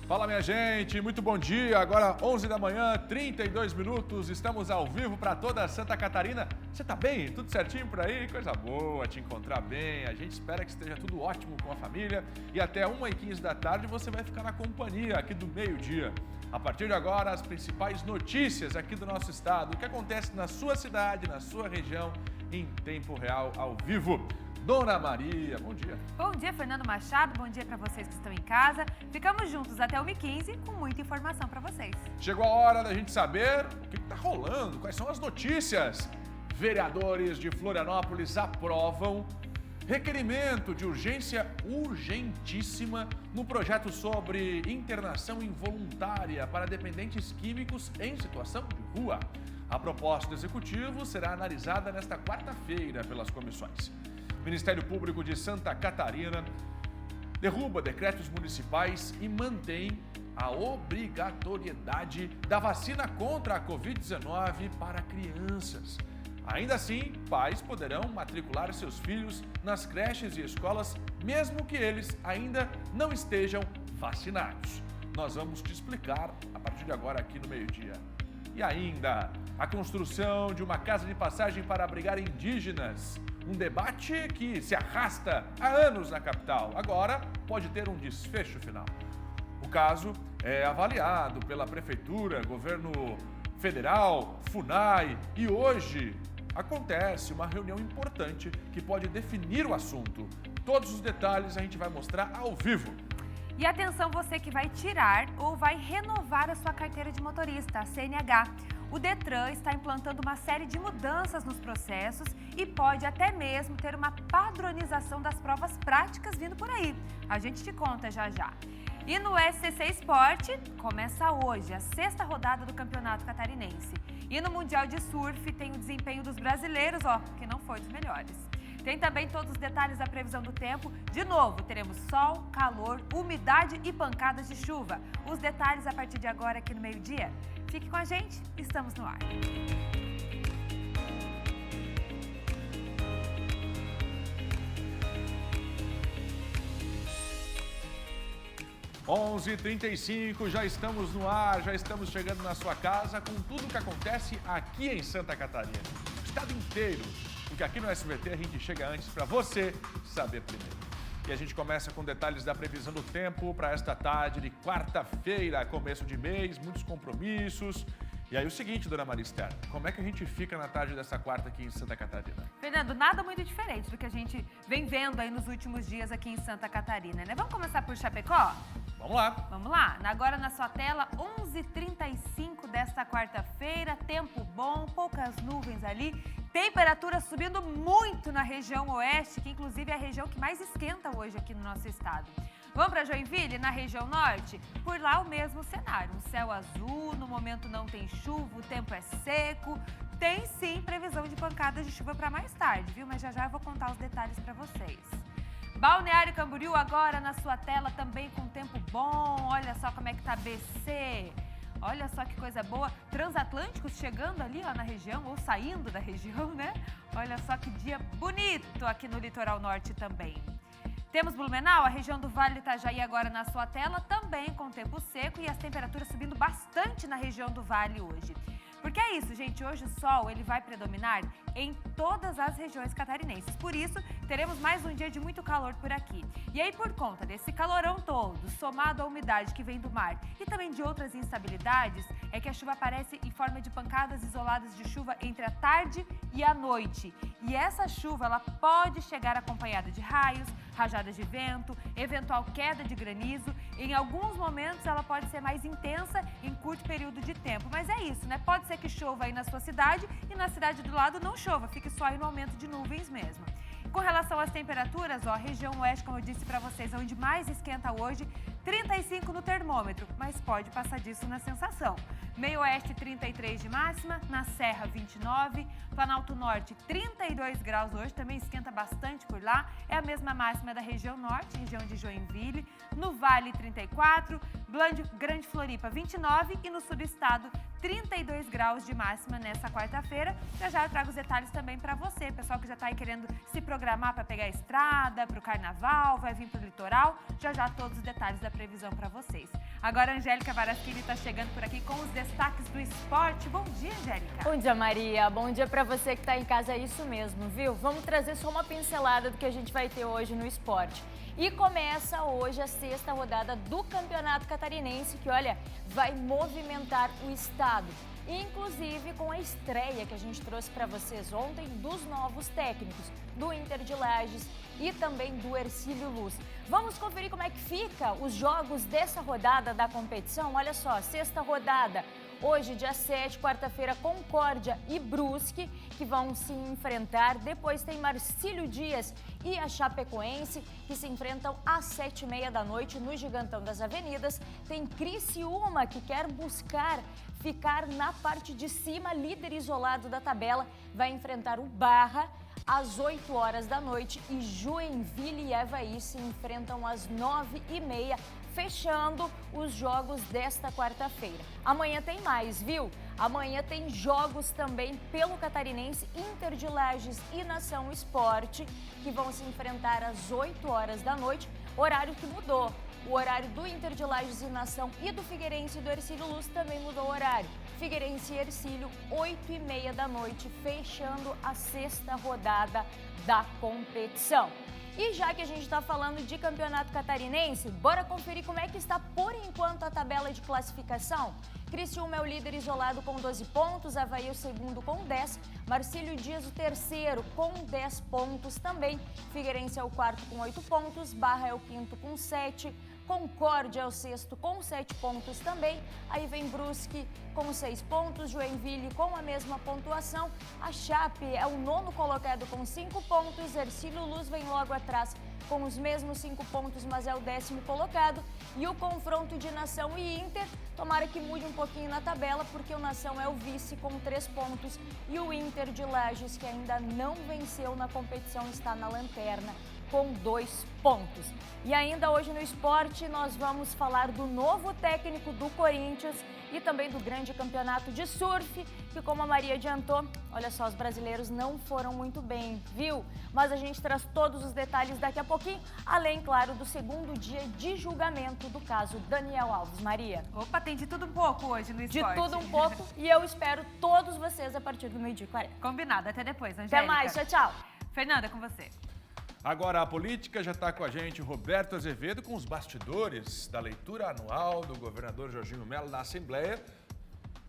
Fala, minha gente, muito bom dia. Agora 11 da manhã, 32 minutos, estamos ao vivo para toda Santa Catarina. Você tá bem? Tudo certinho por aí? Coisa boa te encontrar bem. A gente espera que esteja tudo ótimo com a família. E até 1h15 da tarde você vai ficar na companhia aqui do meio-dia. A partir de agora, as principais notícias aqui do nosso estado, o que acontece na sua cidade, na sua região, em tempo real, ao vivo. Dona Maria, bom dia. Bom dia, Fernando Machado. Bom dia para vocês que estão em casa. Ficamos juntos até 1h15 com muita informação para vocês. Chegou a hora da gente saber o que está rolando, quais são as notícias. Vereadores de Florianópolis aprovam requerimento de urgência urgentíssima no projeto sobre internação involuntária para dependentes químicos em situação de rua. A proposta do Executivo será analisada nesta quarta-feira pelas comissões. O Ministério Público de Santa Catarina derruba decretos municipais e mantém a obrigatoriedade da vacina contra a Covid-19 para crianças. Ainda assim, pais poderão matricular seus filhos nas creches e escolas, mesmo que eles ainda não estejam vacinados. Nós vamos te explicar a partir de agora aqui no meio-dia. E ainda, a construção de uma casa de passagem para abrigar indígenas. Um debate que se arrasta há anos na capital. Agora pode ter um desfecho final. O caso é avaliado pela Prefeitura, Governo Federal, FUNAI e hoje acontece uma reunião importante que pode definir o assunto. Todos os detalhes a gente vai mostrar ao vivo. E atenção você que vai tirar ou vai renovar a sua carteira de motorista, a CNH. O Detran está implantando uma série de mudanças nos processos e pode até mesmo ter uma padronização das provas práticas vindo por aí. A gente te conta já já. E no SCC Esporte, começa hoje a 6ª rodada do Campeonato Catarinense. E no Mundial de Surf tem o desempenho dos brasileiros, que não foi dos melhores. Tem também todos os detalhes da previsão do tempo. De novo, teremos sol, calor, umidade e pancadas de chuva. Os detalhes a partir de agora aqui no meio-dia. Fique com a gente, estamos no ar. Onze 11h35, já estamos no ar, já estamos chegando na sua casa com tudo o que acontece aqui em Santa Catarina. O estado inteiro, porque aqui no SBT a gente chega antes para você saber primeiro. E a gente começa com detalhes da previsão do tempo para esta tarde de quarta-feira, começo de mês, muitos compromissos. E aí o seguinte, dona Maristela, como é que a gente fica na tarde dessa quarta aqui em Santa Catarina? Fernando, nada muito diferente do que a gente vem vendo aí nos últimos dias aqui em Santa Catarina, né? Vamos começar por Chapecó? Vamos lá. Vamos lá. Agora na sua tela, 11h35 desta quarta-feira, tempo bom, poucas nuvens ali, temperatura subindo muito na região oeste, que inclusive é a região que mais esquenta hoje aqui no nosso estado. Vamos para Joinville, na região norte? Por lá o mesmo cenário, um céu azul, no momento não tem chuva, o tempo é seco. Tem sim previsão de pancadas de chuva para mais tarde, viu? Mas já já eu vou contar os detalhes para vocês. Balneário Camboriú agora na sua tela também com tempo bom, olha só como é que tá BC. Olha só que coisa boa, transatlânticos chegando ali na região, ou saindo da região, né? Olha só que dia bonito aqui no litoral norte também. Temos Blumenau, a região do Vale do Itajaí agora na sua tela, também com tempo seco e as temperaturas subindo bastante na região do Vale hoje. Porque é isso, gente, hoje o sol ele vai predominar em todas as regiões catarinenses. Por isso, teremos mais um dia de muito calor por aqui. E aí, por conta desse calorão todo, somado à umidade que vem do mar e também de outras instabilidades, é que a chuva aparece em forma de pancadas isoladas de chuva entre a tarde e a noite. E essa chuva, ela pode chegar acompanhada de raios, rajadas de vento, eventual queda de granizo. Em alguns momentos, ela pode ser mais intensa em curto período de tempo. Mas é isso, né? Pode ser que chova aí na sua cidade e na cidade do lado não chova, fique só aí no aumento de nuvens mesmo. Com relação às temperaturas, a região oeste, como eu disse para vocês, é onde mais esquenta hoje, 35 no termômetro, mas pode passar disso na sensação. Meio oeste, 33 de máxima, na Serra, 29, Planalto Norte, 32 graus hoje, também esquenta bastante por lá, é a mesma máxima da região norte, região de Joinville, no Vale, 34, Grande Floripa, 29 e no sul do estado, 32 graus de máxima nessa quarta-feira. Já eu trago os detalhes também para você, pessoal que já está aí querendo se programar para pegar a estrada, para o carnaval, vai vir para o litoral. Já todos os detalhes da previsão para vocês. Agora a Angélica Varaschini está chegando por aqui com os destaques do esporte. Bom dia, Angélica. Bom dia, Maria. Bom dia para você que está em casa, é isso mesmo, viu? Vamos trazer só uma pincelada do que a gente vai ter hoje no esporte. E começa hoje a 6ª rodada do Campeonato Catarinense, que, olha, vai movimentar o estado. Inclusive com a estreia que a gente trouxe para vocês ontem dos novos técnicos, do Inter de Lages e também do Hercílio Luz. Vamos conferir como é que fica os jogos dessa rodada da competição? Olha só, 6ª rodada. Hoje, dia 7, quarta-feira, Concórdia e Brusque, que vão se enfrentar. Depois tem Marcílio Dias e a Chapecoense, que se enfrentam às 7h30 da noite no Gigantão das Avenidas. Tem Criciúma, que quer buscar ficar na parte de cima, líder isolado da tabela. Vai enfrentar o Barra às 8 horas da noite. E Joinville e Avaí se enfrentam às 9h30. Fechando os jogos desta quarta-feira. Amanhã tem mais, viu? Amanhã tem jogos também pelo Catarinense, Inter de Lages e Nação Esporte, que vão se enfrentar às 8 horas da noite, horário que mudou. O horário do Inter de Lages e Nação e do Figueirense e do Hercílio Luz também mudou o horário. Figueirense e Hercílio, 8h30 da noite, fechando a 6ª rodada da competição. E já que a gente está falando de campeonato catarinense, bora conferir como é que está por enquanto a tabela de classificação? Criciúma é o líder isolado com 12 pontos, Avaí é o segundo com 10, Marcílio Dias o terceiro com 10 pontos também, Figueirense é o quarto com 8 pontos, Barra é o quinto com 7, Concórdia é o sexto com 7 pontos também, aí vem Brusque com 6 pontos, Joinville com a mesma pontuação, a Chape é o nono colocado com 5 pontos, Hercílio Luz vem logo atrás com os mesmos 5 pontos, mas é o 10º colocado, e o confronto de Nação e Inter, tomara que mude um pouquinho na tabela, porque o Nação é o vice com 3 pontos, e o Inter de Lages, que ainda não venceu na competição, está na lanterna com 2 pontos. E ainda hoje no esporte nós vamos falar do novo técnico do Corinthians e também do grande campeonato de surf, que como a Maria adiantou, olha só, os brasileiros não foram muito bem, viu? Mas a gente traz todos os detalhes daqui a pouquinho, além, claro, do segundo dia de julgamento do caso Daniel Alves. Maria. Opa, tem de tudo um pouco hoje no esporte. De tudo um pouco e eu espero todos vocês a partir do 12h40. Combinado, até depois, Angélica. Até mais, tchau, tchau. Fernanda, com você. Agora a política, já está com a gente Roberto Azevedo com os bastidores da leitura anual do governador Jorginho Mello na Assembleia,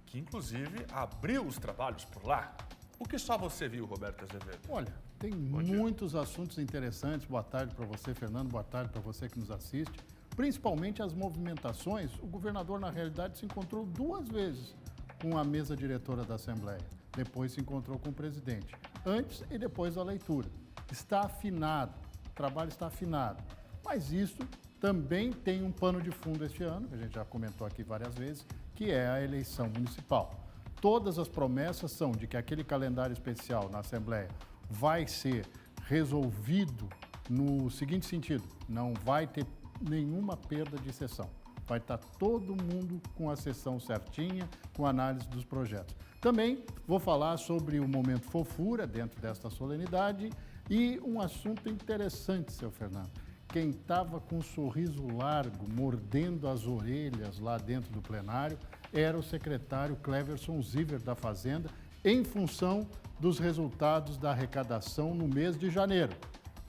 que inclusive abriu os trabalhos por lá. O que só você viu, Roberto Azevedo? Olha, tem muitos assuntos interessantes. Boa tarde para você, Fernando. Boa tarde para você que nos assiste. Principalmente as movimentações. O governador, na realidade, se encontrou 2 vezes com a mesa diretora da Assembleia. Depois se encontrou com o presidente. Antes e depois da leitura. Está afinado, o trabalho está afinado. Mas isso também tem um pano de fundo este ano, que a gente já comentou aqui várias vezes, que é a eleição municipal. Todas as promessas são de que aquele calendário especial na Assembleia vai ser resolvido no seguinte sentido: não vai ter nenhuma perda de sessão. Vai estar todo mundo com a sessão certinha, com a análise dos projetos. Também vou falar sobre o momento fofura dentro desta solenidade e um assunto interessante, seu Fernando. Quem estava com um sorriso largo, mordendo as orelhas lá dentro do plenário, era o secretário Cleverson Ziver da Fazenda, em função dos resultados da arrecadação no mês de janeiro.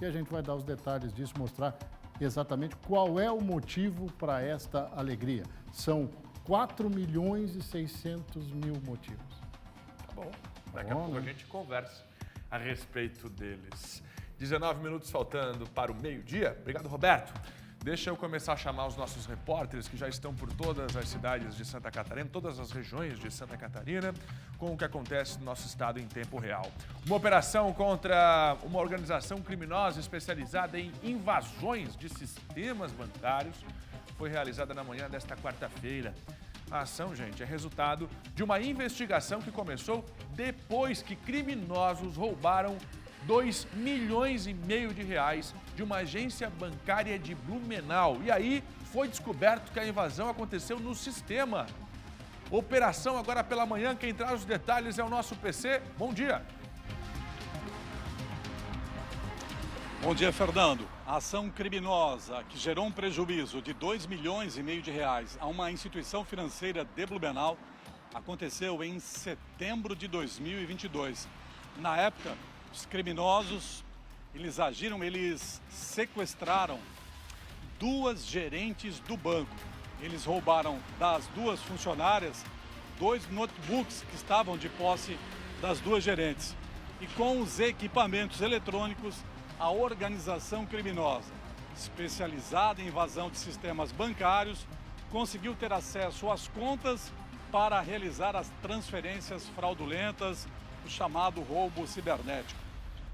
E a gente vai dar os detalhes disso, mostrar exatamente qual é o motivo para esta alegria. São 4.600.000 motivos. Tá bom, daqui a pouco a gente conversa a respeito deles. 19 minutos faltando para o meio-dia. Obrigado, Roberto. Deixa eu começar a chamar os nossos repórteres que já estão por todas as cidades de Santa Catarina, todas as regiões de Santa Catarina, com o que acontece no nosso estado em tempo real. Uma operação contra uma organização criminosa especializada em invasões de sistemas bancários foi realizada na manhã desta quarta-feira. A ação, gente, é resultado de uma investigação que começou depois que criminosos roubaram 2,5 milhões de reais de uma agência bancária de Blumenau. E aí foi descoberto que a invasão aconteceu no sistema. operação agora pela manhã. Quem traz os detalhes é o nosso PC. Bom dia. Bom dia, Fernando. A ação criminosa que gerou um prejuízo de 2,5 milhões de reais a uma instituição financeira de Blumenau aconteceu em setembro de 2022. Na época, os criminosos, eles sequestraram 2 gerentes do banco. Eles roubaram das 2 funcionárias 2 notebooks que estavam de posse das 2 gerentes. E com os equipamentos eletrônicos, a organização criminosa, especializada em invasão de sistemas bancários, conseguiu ter acesso às contas para realizar as transferências fraudulentas, o chamado roubo cibernético.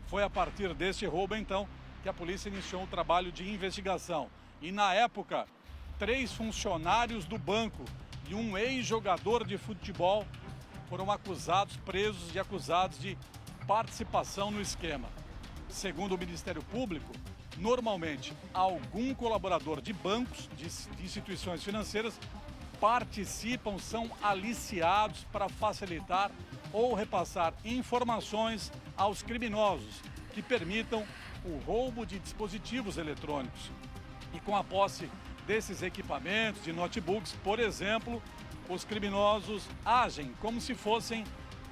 Foi a partir deste roubo, então, que a polícia iniciou um trabalho de investigação. E, na época, 3 funcionários do banco e um ex-jogador de futebol foram presos e acusados de participação no esquema. Segundo o Ministério Público, normalmente, algum colaborador de bancos, de instituições financeiras, são aliciados para facilitar ou repassar informações aos criminosos que permitam o roubo de dispositivos eletrônicos. E com a posse desses equipamentos, de notebooks, por exemplo, os criminosos agem como se fossem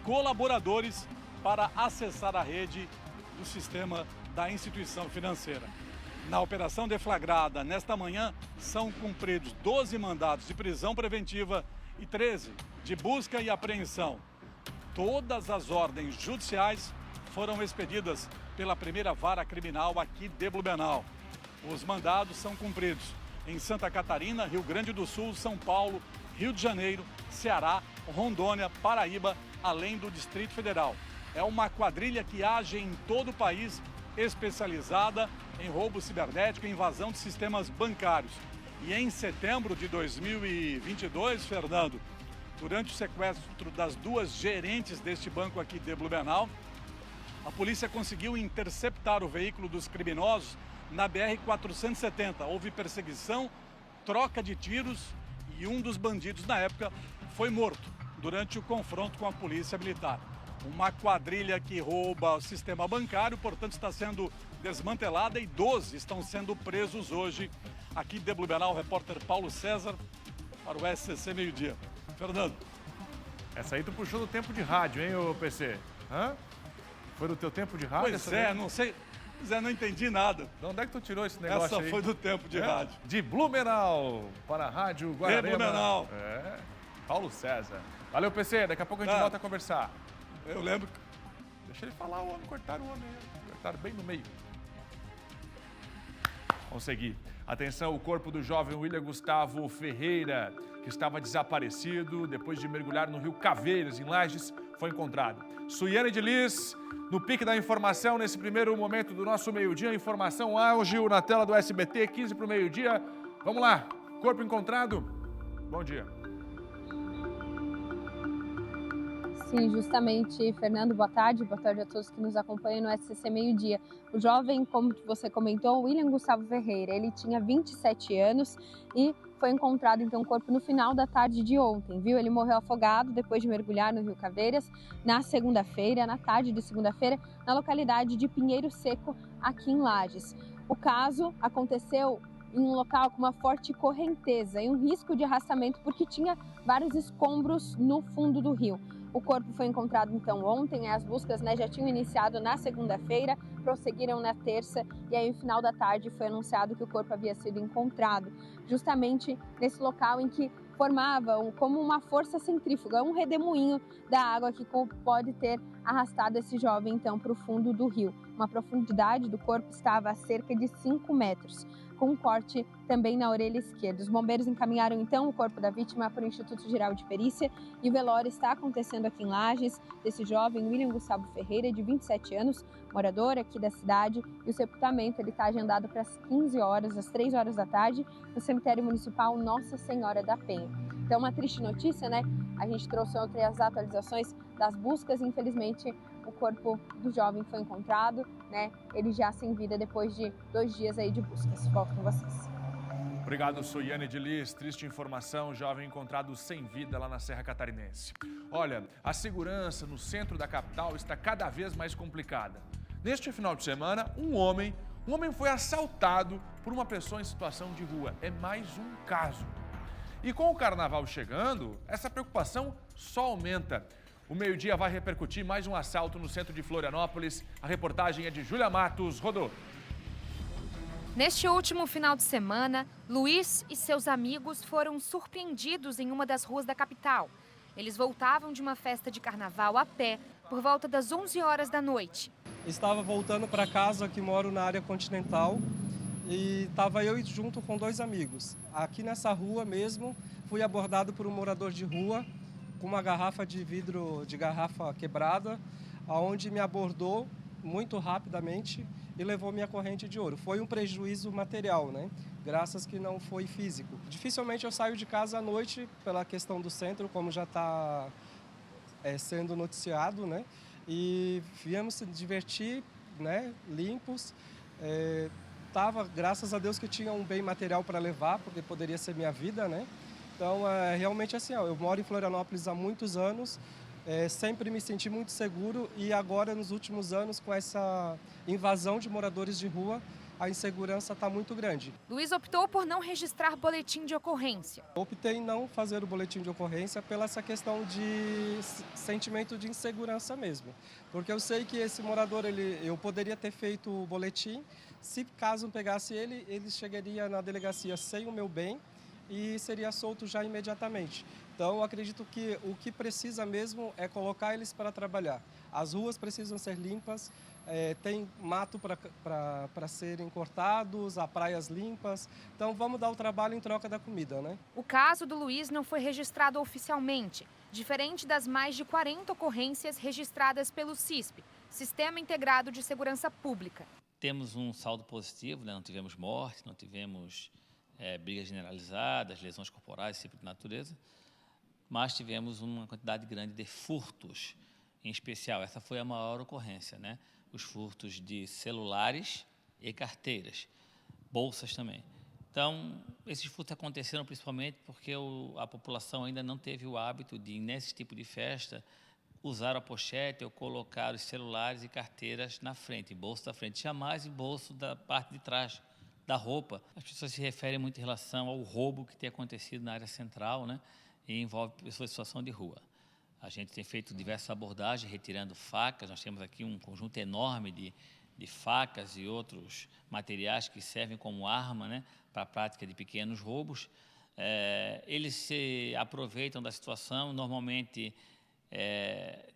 colaboradores para acessar a rede do sistema da instituição financeira. Na operação deflagrada nesta manhã, são cumpridos 12 mandados de prisão preventiva e 13 de busca e apreensão. Todas as ordens judiciais foram expedidas pela primeira vara criminal aqui de Blumenau. Os mandados são cumpridos em Santa Catarina, Rio Grande do Sul, São Paulo, Rio de Janeiro, Ceará, Rondônia, Paraíba, além do Distrito Federal. É uma quadrilha que age em todo o país, especializada em roubo cibernético e invasão de sistemas bancários. E em setembro de 2022, Fernando, durante o sequestro das 2 gerentes deste banco aqui de Blumenau, a polícia conseguiu interceptar o veículo dos criminosos na BR-470. Houve perseguição, troca de tiros e um dos bandidos, na época, foi morto durante o confronto com a polícia militar. Uma quadrilha que rouba o sistema bancário, portanto, está sendo desmantelada e 12 estão sendo presos hoje. Aqui de Blumenau, o repórter Paulo César para o SCC Meio-Dia. Fernando. Essa aí tu puxou do tempo de rádio, hein, ô PC? Hã? Foi do teu tempo de rádio? Pois é, não sei. Zé, não entendi nada. De onde é que tu tirou esse negócio Essa aí? foi do tempo de rádio. De Blumenau para a Rádio Guararema. De Blumenau. É, Paulo César. Valeu, PC. Daqui a pouco a gente volta a conversar. Eu lembro. Deixa ele falar, o homem. Cortaram o homem. Cortaram bem no meio. Vamos seguir. Atenção, o corpo do jovem William Gustavo Ferreira, que estava desaparecido depois de mergulhar no rio Caveiras, em Lages, foi encontrado. Suiane de Liz, no pique da informação, nesse primeiro momento do nosso meio-dia, informação áudio na tela do SBT, 15 para o meio-dia. Vamos lá, corpo encontrado. Bom dia. Sim, justamente, Fernando, boa tarde a todos que nos acompanham no SCC Meio-Dia. O jovem, como você comentou, William Gustavo Ferreira, ele tinha 27 anos e foi encontrado, então, o corpo no final da tarde de ontem, viu? Ele morreu afogado depois de mergulhar no rio Caveiras na segunda-feira, na tarde de segunda-feira, na localidade de Pinheiro Seco, aqui em Lages. O caso aconteceu em um local com uma forte correnteza e um risco de arrastamento porque tinha vários escombros no fundo do rio. O corpo foi encontrado então ontem, as buscas já tinham iniciado na segunda-feira, prosseguiram na terça e aí no final da tarde foi anunciado que o corpo havia sido encontrado, justamente nesse local em que formava como uma força centrífuga, um redemoinho da água que pode ter arrastado esse jovem então para o fundo do rio. Uma profundidade do corpo estava a cerca de 5 metros. Com um corte também na orelha esquerda. Os bombeiros encaminharam então o corpo da vítima para o Instituto Geral de Perícia e o velório está acontecendo aqui em Lages, desse jovem William Gustavo Ferreira, de 27 anos, morador aqui da cidade, e o sepultamento está agendado para as 15 horas, às 3 horas da tarde, no cemitério municipal Nossa Senhora da Penha. Então, uma triste notícia, né? A gente trouxe outras atualizações das buscas, infelizmente o corpo do jovem foi encontrado, né? Ele já sem vida depois de 2 dias aí de buscas. Volto com vocês. Obrigado, Soiane de Lis. Triste informação, jovem encontrado sem vida lá na Serra Catarinense. Olha, a segurança no centro da capital está cada vez mais complicada. Neste final de semana, um homem foi assaltado por uma pessoa em situação de rua. É mais um caso. E com o carnaval chegando, essa preocupação só aumenta. O meio-dia vai repercutir mais um assalto no centro de Florianópolis. A reportagem é de Júlia Matos. Rodou. Neste último final de semana, Luiz e seus amigos foram surpreendidos em uma das ruas da capital. Eles voltavam de uma festa de carnaval a pé por volta das 11 horas da noite. Estava voltando para casa, que moro na área continental, e estava eu junto com 2 amigos. Aqui nessa rua mesmo, fui abordado por um morador de rua com uma garrafa de vidro, de garrafa quebrada, onde me abordou muito rapidamente e levou minha corrente de ouro. Foi um prejuízo material, né? Graças que não foi físico. Dificilmente eu saio de casa à noite pela questão do centro, como já está sendo noticiado, né? E viemos se divertir, né? Limpos. Graças a Deus que tinha um bem material para levar, porque poderia ser minha vida, né? Então, realmente assim, eu moro em Florianópolis há muitos anos, sempre me senti muito seguro e agora, nos últimos anos, com essa invasão de moradores de rua, a insegurança está muito grande. Luiz optou por não registrar boletim de ocorrência. Optei em não fazer o boletim de ocorrência pela essa questão de sentimento de insegurança mesmo. Porque eu sei que esse morador, eu poderia ter feito o boletim, se caso pegasse ele chegaria na delegacia sem o meu bem e seria solto já imediatamente. Então, eu acredito que o que precisa mesmo é colocar eles para trabalhar. As ruas precisam ser limpas, tem mato para serem cortados, há praias limpas. Então, vamos dar o trabalho em troca da comida, né? O caso do Luiz não foi registrado oficialmente, diferente das mais de 40 ocorrências registradas pelo CISP, Sistema Integrado de Segurança Pública. Temos um saldo positivo, né? Não tivemos morte, não tivemos brigas generalizadas, lesões corporais, esse tipo de natureza, mas tivemos uma quantidade grande de furtos, em especial. Essa foi a maior ocorrência, né? Os furtos de celulares e carteiras, bolsas também. Então, esses furtos aconteceram principalmente porque a população ainda não teve o hábito de, nesse tipo de festa, usar a pochete ou colocar os celulares e carteiras na frente, em bolso da frente, jamais em bolso da parte de trás da roupa. As pessoas se referem muito em relação ao roubo que tem acontecido na área central, né? E envolve pessoas em situação de rua. A gente tem feito diversas abordagens, retirando facas. Nós temos aqui um conjunto enorme de facas e outros materiais que servem como arma, né, para a prática de pequenos roubos. Eles se aproveitam da situação, normalmente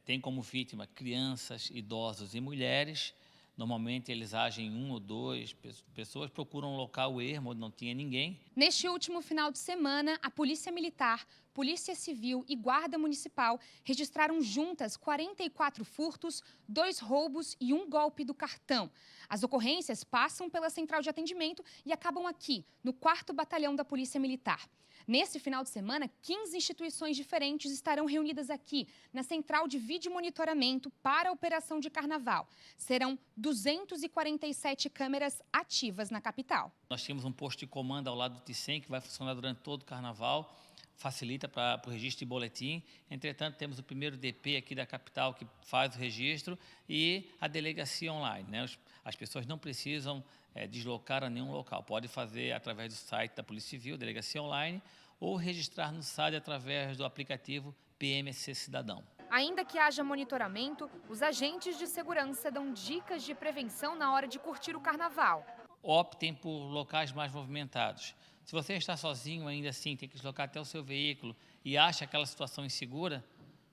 tem como vítima crianças, idosos e mulheres. Normalmente eles agem em 1 ou 2 pessoas, procuram um local ermo onde não tinha ninguém. Neste último final de semana, a Polícia Militar, Polícia Civil e Guarda Municipal registraram juntas 44 furtos, 2 roubos e 1 golpe do cartão. As ocorrências passam pela central de atendimento e acabam aqui, no 4º Batalhão da Polícia Militar. Nesse final de semana, 15 instituições diferentes estarão reunidas aqui, na Central de Vídeo Monitoramento para a Operação de Carnaval. Serão 247 câmeras ativas na capital. Nós temos um posto de comando ao lado do Ticem, que vai funcionar durante todo o Carnaval, facilita para o registro de boletim. Entretanto, temos o primeiro DP aqui da capital que faz o registro e a delegacia online, né? As pessoas não precisam deslocar a nenhum local. Pode fazer através do site da Polícia Civil, Delegacia Online, ou registrar no site através do aplicativo PMC Cidadão. Ainda que haja monitoramento, os agentes de segurança dão dicas de prevenção na hora de curtir o carnaval. Optem por locais mais movimentados. Se você está sozinho, ainda assim, tem que deslocar até o seu veículo e acha aquela situação insegura,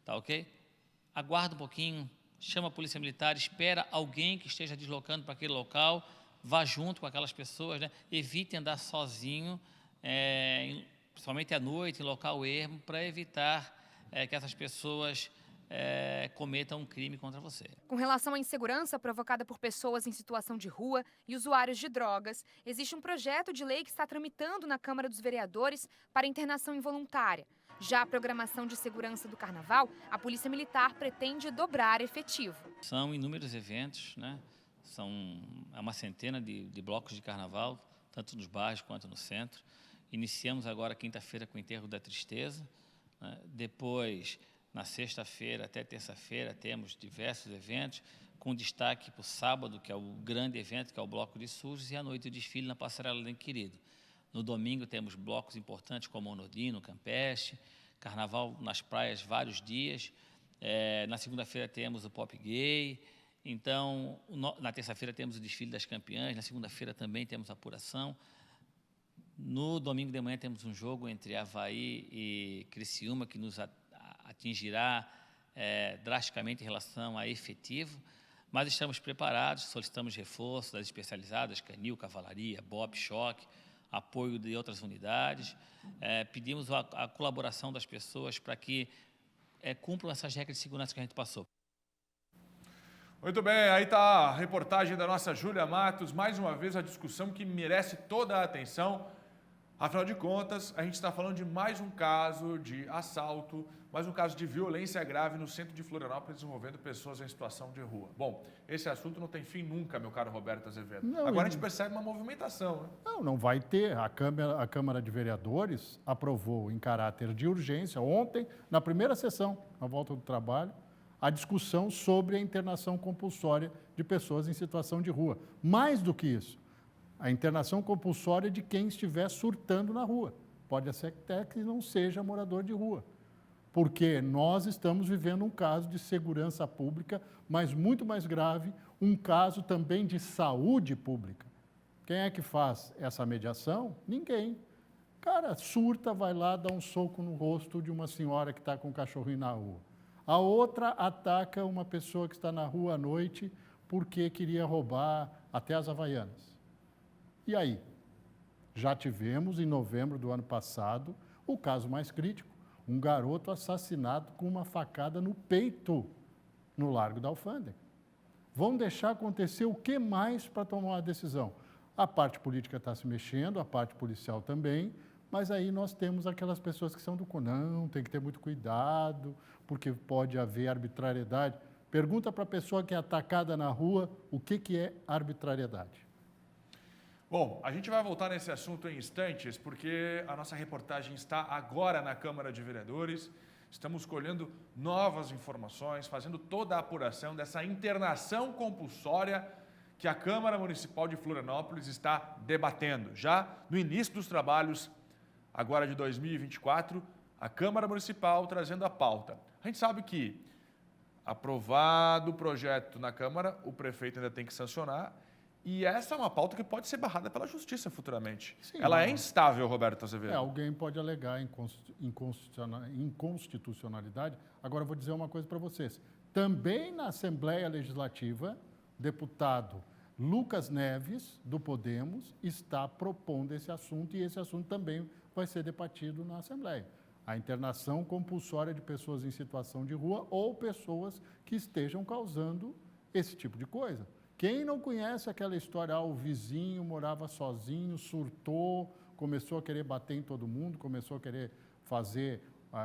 tá ok? Aguarda um pouquinho, chama a Polícia Militar, espera alguém que esteja deslocando para aquele local, vá junto com aquelas pessoas, né? Evite andar sozinho, principalmente à noite, em local ermo, para evitar que essas pessoas cometam um crime contra você. Com relação à insegurança provocada por pessoas em situação de rua e usuários de drogas, existe um projeto de lei que está tramitando na Câmara dos Vereadores para internação involuntária. Já a programação de segurança do Carnaval, a Polícia Militar pretende dobrar efetivo. São inúmeros eventos, né? É uma centena de blocos de Carnaval, tanto nos bairros quanto no centro. Iniciamos agora quinta-feira com o enterro da tristeza, né? Depois, na sexta-feira até terça-feira, temos diversos eventos, com destaque para o sábado, que é o grande evento, que é o Bloco de Surdos, e à noite o desfile na Passarela do Querido. No domingo temos blocos importantes como o Nodino, Campeche, Carnaval nas praias vários dias. Na segunda-feira temos o Pop Gay. Então, na terça-feira temos o desfile das campeãs, na segunda-feira também temos a apuração. No domingo de manhã temos um jogo entre Avaí e Criciúma, que nos atingirá drasticamente em relação a efetivo, mas estamos preparados, solicitamos reforço das especializadas, Canil, Cavalaria, BOP, Choque, apoio de outras unidades, pedimos a colaboração das pessoas para que cumpram essas regras de segurança que a gente passou. Muito bem, aí está a reportagem da nossa Júlia Matos, mais uma vez a discussão que merece toda a atenção. Afinal de contas, a gente está falando de mais um caso de assalto, mais um caso de violência grave no centro de Florianópolis envolvendo pessoas em situação de rua. Bom, esse assunto não tem fim nunca, meu caro Roberto Azevedo. Não, agora a gente percebe uma movimentação, né? Não vai ter. A Câmara de Vereadores aprovou em caráter de urgência, ontem, na primeira sessão, na volta do trabalho, a discussão sobre a internação compulsória de pessoas em situação de rua. Mais do que isso, a internação compulsória de quem estiver surtando na rua. Pode ser até que não seja morador de rua, porque nós estamos vivendo um caso de segurança pública, mas muito mais grave, um caso também de saúde pública. Quem é que faz essa mediação? Ninguém. Cara, surta, vai lá, dá um soco no rosto de uma senhora que está com um cachorrinho na rua. A outra ataca uma pessoa que está na rua à noite porque queria roubar até as Havaianas. E aí? Já tivemos, em novembro do ano passado, o caso mais crítico, um garoto assassinado com uma facada no peito, no Largo da Alfândega. Vão deixar acontecer o que mais para tomar uma decisão? A parte política está se mexendo, a parte policial também, mas aí nós temos aquelas pessoas que são do não, tem que ter muito cuidado, porque pode haver arbitrariedade. Pergunta para a pessoa que é atacada na rua o que é arbitrariedade. Bom, a gente vai voltar nesse assunto em instantes, porque a nossa reportagem está agora na Câmara de Vereadores. Estamos colhendo novas informações, fazendo toda a apuração dessa internação compulsória que a Câmara Municipal de Florianópolis está debatendo. Já no início dos trabalhos, agora de 2024, a Câmara Municipal trazendo a pauta. A gente sabe que, aprovado o projeto na Câmara, o prefeito ainda tem que sancionar. E essa é uma pauta que pode ser barrada pela Justiça futuramente. Sim, ela é instável, Roberto Azevedo. Alguém pode alegar inconstitucionalidade. Agora, eu vou dizer uma coisa para vocês. Também na Assembleia Legislativa, deputado Lucas Neves, do Podemos, está propondo esse assunto e esse assunto também vai ser debatido na Assembleia. A internação compulsória de pessoas em situação de rua ou pessoas que estejam causando esse tipo de coisa. Quem não conhece aquela história, o vizinho morava sozinho, surtou, começou a querer bater em todo mundo, começou a querer fazer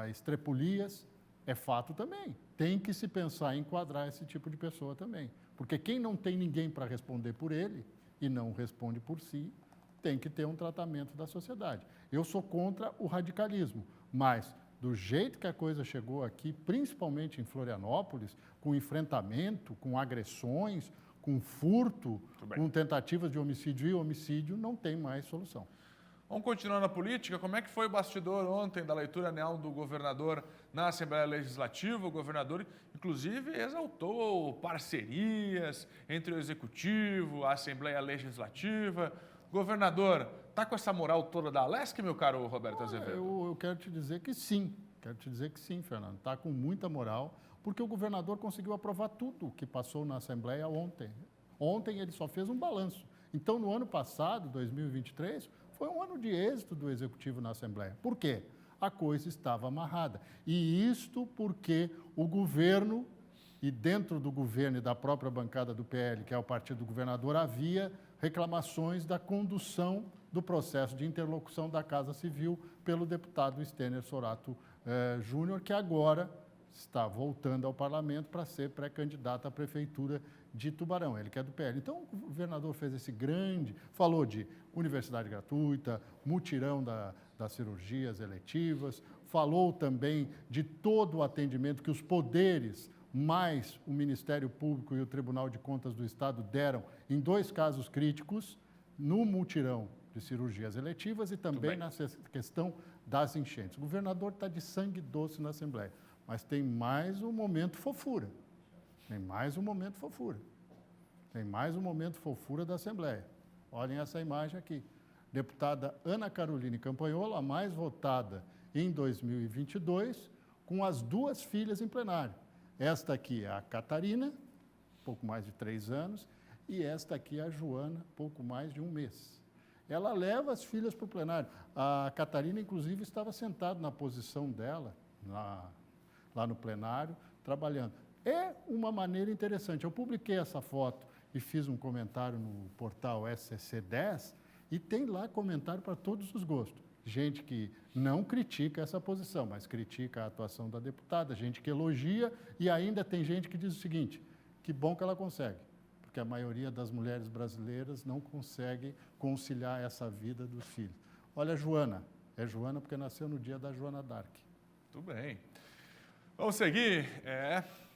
estrepulias, é fato também. Tem que se pensar em enquadrar esse tipo de pessoa também. Porque quem não tem ninguém para responder por ele e não responde por si, tem que ter um tratamento da sociedade. Eu sou contra o radicalismo, mas do jeito que a coisa chegou aqui, principalmente em Florianópolis, com enfrentamento, com agressões, com furto, com tentativas de homicídio e homicídio, não tem mais solução. Vamos continuar na política. Como é que foi o bastidor ontem da leitura anual do governador na Assembleia Legislativa? O governador, inclusive, exaltou parcerias entre o Executivo, a Assembleia Legislativa. Governador, está com essa moral toda da Alesc, meu caro Roberto Azevedo? Eu quero te dizer que sim. Fernando. Está com muita moral, porque o governador conseguiu aprovar tudo o que passou na Assembleia ontem. Ontem ele só fez um balanço. Então, no ano passado, 2023, foi um ano de êxito do Executivo na Assembleia. Por quê? A coisa estava amarrada. E isto porque o governo, e dentro do governo e da própria bancada do PL, que é o partido do governador, havia reclamações da condução do processo de interlocução da Casa Civil pelo deputado Stener Sorato Júnior, que agora está voltando ao parlamento para ser pré-candidato à prefeitura de Tubarão, ele que é do PL. Então, o governador fez esse falou de universidade gratuita, mutirão das cirurgias eletivas, falou também de todo o atendimento que os poderes, mais o Ministério Público e o Tribunal de Contas do Estado deram em 2 casos críticos, no mutirão de cirurgias eletivas e também na questão das enchentes. O governador está de sangue doce na Assembleia, mas tem mais um momento fofura. Tem mais um momento fofura da Assembleia. Olhem essa imagem aqui. Deputada Ana Caroline Campanhola, a mais votada em 2022, com as 2 filhas em plenário. Esta aqui é a Catarina, pouco mais de 3 anos, e esta aqui é a Joana, pouco mais de 1 mês. Ela leva as filhas para o plenário. A Catarina, inclusive, estava sentada na posição dela, lá no plenário, trabalhando. É uma maneira interessante. Eu publiquei essa foto e fiz um comentário no portal SCC10 e tem lá comentário para todos os gostos. Gente que não critica essa posição, mas critica a atuação da deputada, gente que elogia e ainda tem gente que diz o seguinte, que bom que ela consegue, porque a maioria das mulheres brasileiras não consegue conciliar essa vida dos filhos. Olha a Joana, é Joana porque nasceu no dia da Joana d'Arc. Tudo bem. Vamos seguir.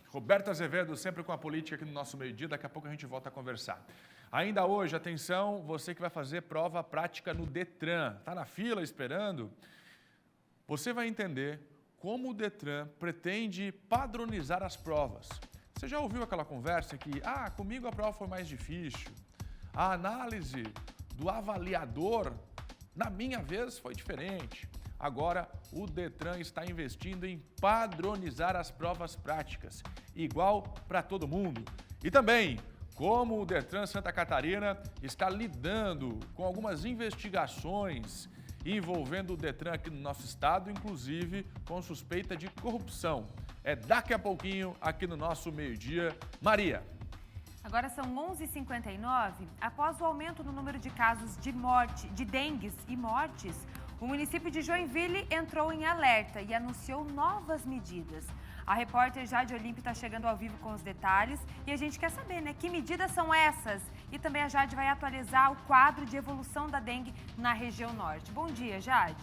Roberto Azevedo, sempre com a política aqui no nosso meio-dia, daqui a pouco a gente volta a conversar. Ainda hoje, atenção, você que vai fazer prova prática no Detran, está na fila esperando, você vai entender como o Detran pretende padronizar as provas. Você já ouviu aquela conversa que, comigo a prova foi mais difícil, a análise do avaliador, na minha vez, foi diferente. Agora, o Detran está investindo em padronizar as provas práticas, igual para todo mundo. E também, como o Detran Santa Catarina está lidando com algumas investigações envolvendo o Detran aqui no nosso estado, inclusive com suspeita de corrupção. É daqui a pouquinho, aqui no nosso meio-dia. Maria. Agora são 11h59. Após o aumento no número de casos de dengues e mortes, o município de Joinville entrou em alerta e anunciou novas medidas. A repórter Jade Olímpio está chegando ao vivo com os detalhes e a gente quer saber, né, que medidas são essas? E também a Jade vai atualizar o quadro de evolução da dengue na região norte. Bom dia, Jade.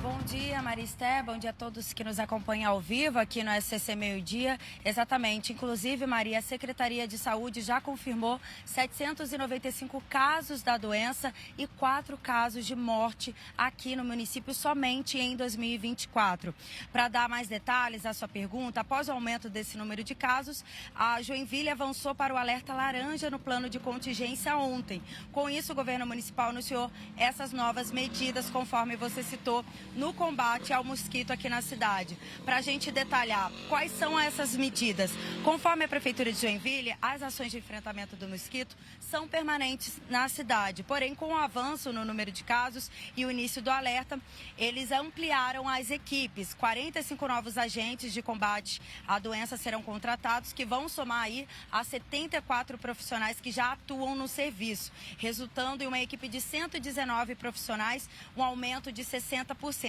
Bom dia, Maristé. Bom dia a todos que nos acompanham ao vivo aqui no SCC Meio-Dia. Exatamente. Inclusive, Maria, a Secretaria de Saúde já confirmou 795 casos da doença e 4 casos de morte aqui no município somente em 2024. Para dar mais detalhes à sua pergunta, após o aumento desse número de casos, a Joinville avançou para o alerta laranja no plano de contingência ontem. Com isso, o governo municipal anunciou essas novas medidas, conforme você citou, no combate ao mosquito aqui na cidade. Para a gente detalhar quais são essas medidas. Conforme a Prefeitura de Joinville, as ações de enfrentamento do mosquito são permanentes na cidade. Porém, com o avanço no número de casos e o início do alerta, eles ampliaram as equipes. 45 novos agentes de combate à doença serão contratados, que vão somar aí a 74 profissionais que já atuam no serviço, resultando em uma equipe de 119 profissionais, um aumento de 60%.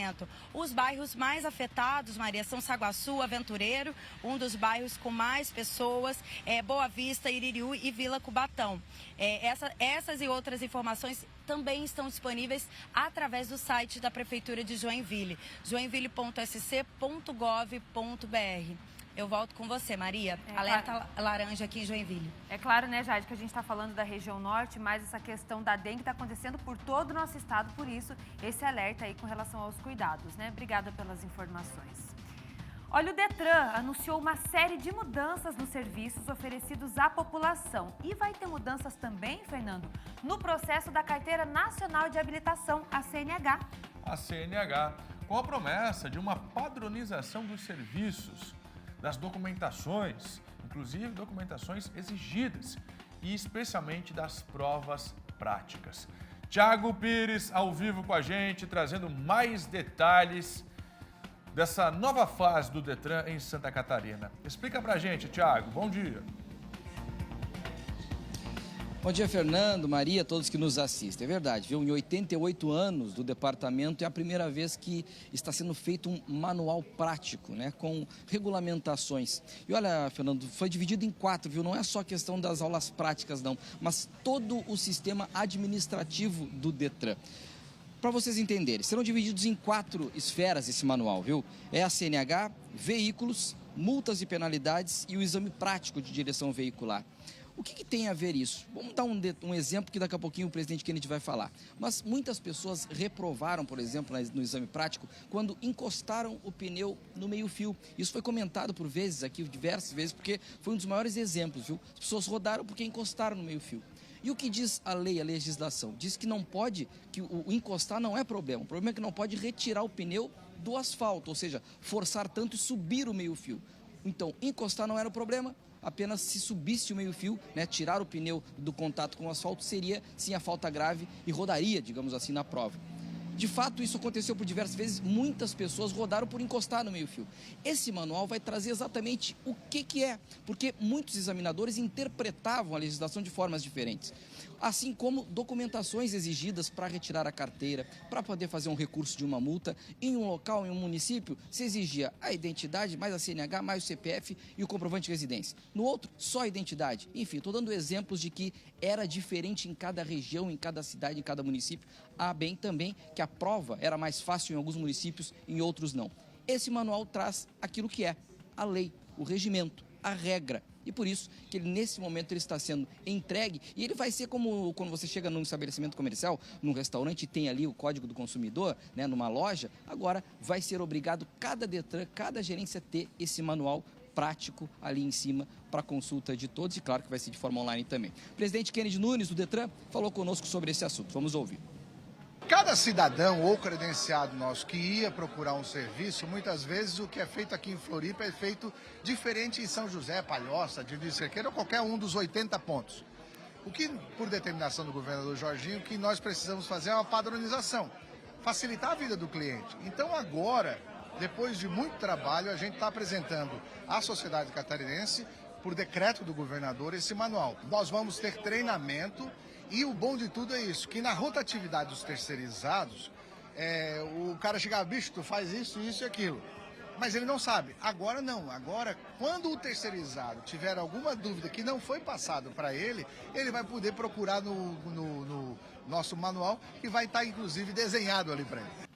Os bairros mais afetados, Maria, são Saguaçu, Aventureiro, um dos bairros com mais pessoas, Boa Vista, Iririú e Vila Cubatão. Essas e outras informações também estão disponíveis através do site da Prefeitura de Joinville, joinville.sc.gov.br. Eu volto com você, Maria. Alerta laranja aqui em Joinville. É claro, né, Jade, que a gente está falando da região norte, mas essa questão da dengue está acontecendo por todo o nosso estado, por isso esse alerta aí com relação aos cuidados, né? Obrigada pelas informações. Olha, o Detran anunciou uma série de mudanças nos serviços oferecidos à população. E vai ter mudanças também, Fernando, no processo da Carteira Nacional de Habilitação, a CNH. A CNH, com a promessa de uma padronização dos serviços, das documentações, inclusive documentações exigidas, e especialmente das provas práticas. Thiago Pires, ao vivo com a gente, trazendo mais detalhes dessa nova fase do Detran em Santa Catarina. Explica pra gente, Thiago. Bom dia. Bom dia, Fernando, Maria, todos que nos assistem. É verdade, viu? Em 88 anos do departamento, é a primeira vez que está sendo feito um manual prático, né? Com regulamentações. E olha, Fernando, foi dividido em 4, viu? Não é só questão das aulas práticas, não, mas todo o sistema administrativo do Detran. Para vocês entenderem, serão divididos em 4 esferas esse manual, viu? É a CNH, veículos, multas e penalidades e o exame prático de direção veicular. O que tem a ver isso? Vamos dar um exemplo que daqui a pouquinho o presidente Kennedy vai falar. Mas muitas pessoas reprovaram, por exemplo, no exame prático, quando encostaram o pneu no meio-fio. Isso foi comentado por vezes aqui, diversas vezes, porque foi um dos maiores exemplos, viu? As pessoas rodaram porque encostaram no meio-fio. E o que diz a lei, a legislação? Diz que não pode, que o encostar não é problema. O problema é que não pode retirar o pneu do asfalto, ou seja, forçar tanto e subir o meio-fio. Então, encostar não era o problema. Apenas se subisse o meio-fio, né, tirar o pneu do contato com o asfalto, seria sim a falta grave e rodaria, digamos assim, na prova. De fato, isso aconteceu por diversas vezes, muitas pessoas rodaram por encostar no meio-fio. Esse manual vai trazer exatamente o que é, porque muitos examinadores interpretavam a legislação de formas diferentes. Assim como documentações exigidas para retirar a carteira, para poder fazer um recurso de uma multa. Em um local, em um município, se exigia a identidade, mais a CNH, mais o CPF e o comprovante de residência. No outro, só a identidade. Enfim, estou dando exemplos de que era diferente em cada região, em cada cidade, em cada município. Há bem também que a prova era mais fácil em alguns municípios, em outros não. Esse manual traz aquilo que é a lei, o regimento, a regra. E por isso que ele, nesse momento, ele está sendo entregue e ele vai ser como quando você chega num estabelecimento comercial, num restaurante e tem ali o código do consumidor, né, numa loja. Agora vai ser obrigado cada Detran, cada gerência ter esse manual prático ali em cima para consulta de todos e claro que vai ser de forma online também. O presidente Kennedy Nunes, do Detran, falou conosco sobre esse assunto. Vamos ouvir. Cada cidadão ou credenciado nosso que ia procurar um serviço, muitas vezes o que é feito aqui em Floripa é feito diferente em São José, Palhoça, Divisa Cerqueira ou qualquer um dos 80 pontos. O que, por determinação do governador Jorginho, que nós precisamos fazer é uma padronização, facilitar a vida do cliente. Então agora, depois de muito trabalho, a gente está apresentando à sociedade catarinense, por decreto do governador, esse manual. Nós vamos ter treinamento. E o bom de tudo é isso, que na rotatividade dos terceirizados, o cara chega, bicho, tu faz isso, isso e aquilo. Mas ele não sabe. Agora não. Agora, quando o terceirizado tiver alguma dúvida que não foi passado para ele, ele vai poder procurar no nosso manual, que vai estar, inclusive, desenhado ali para ele.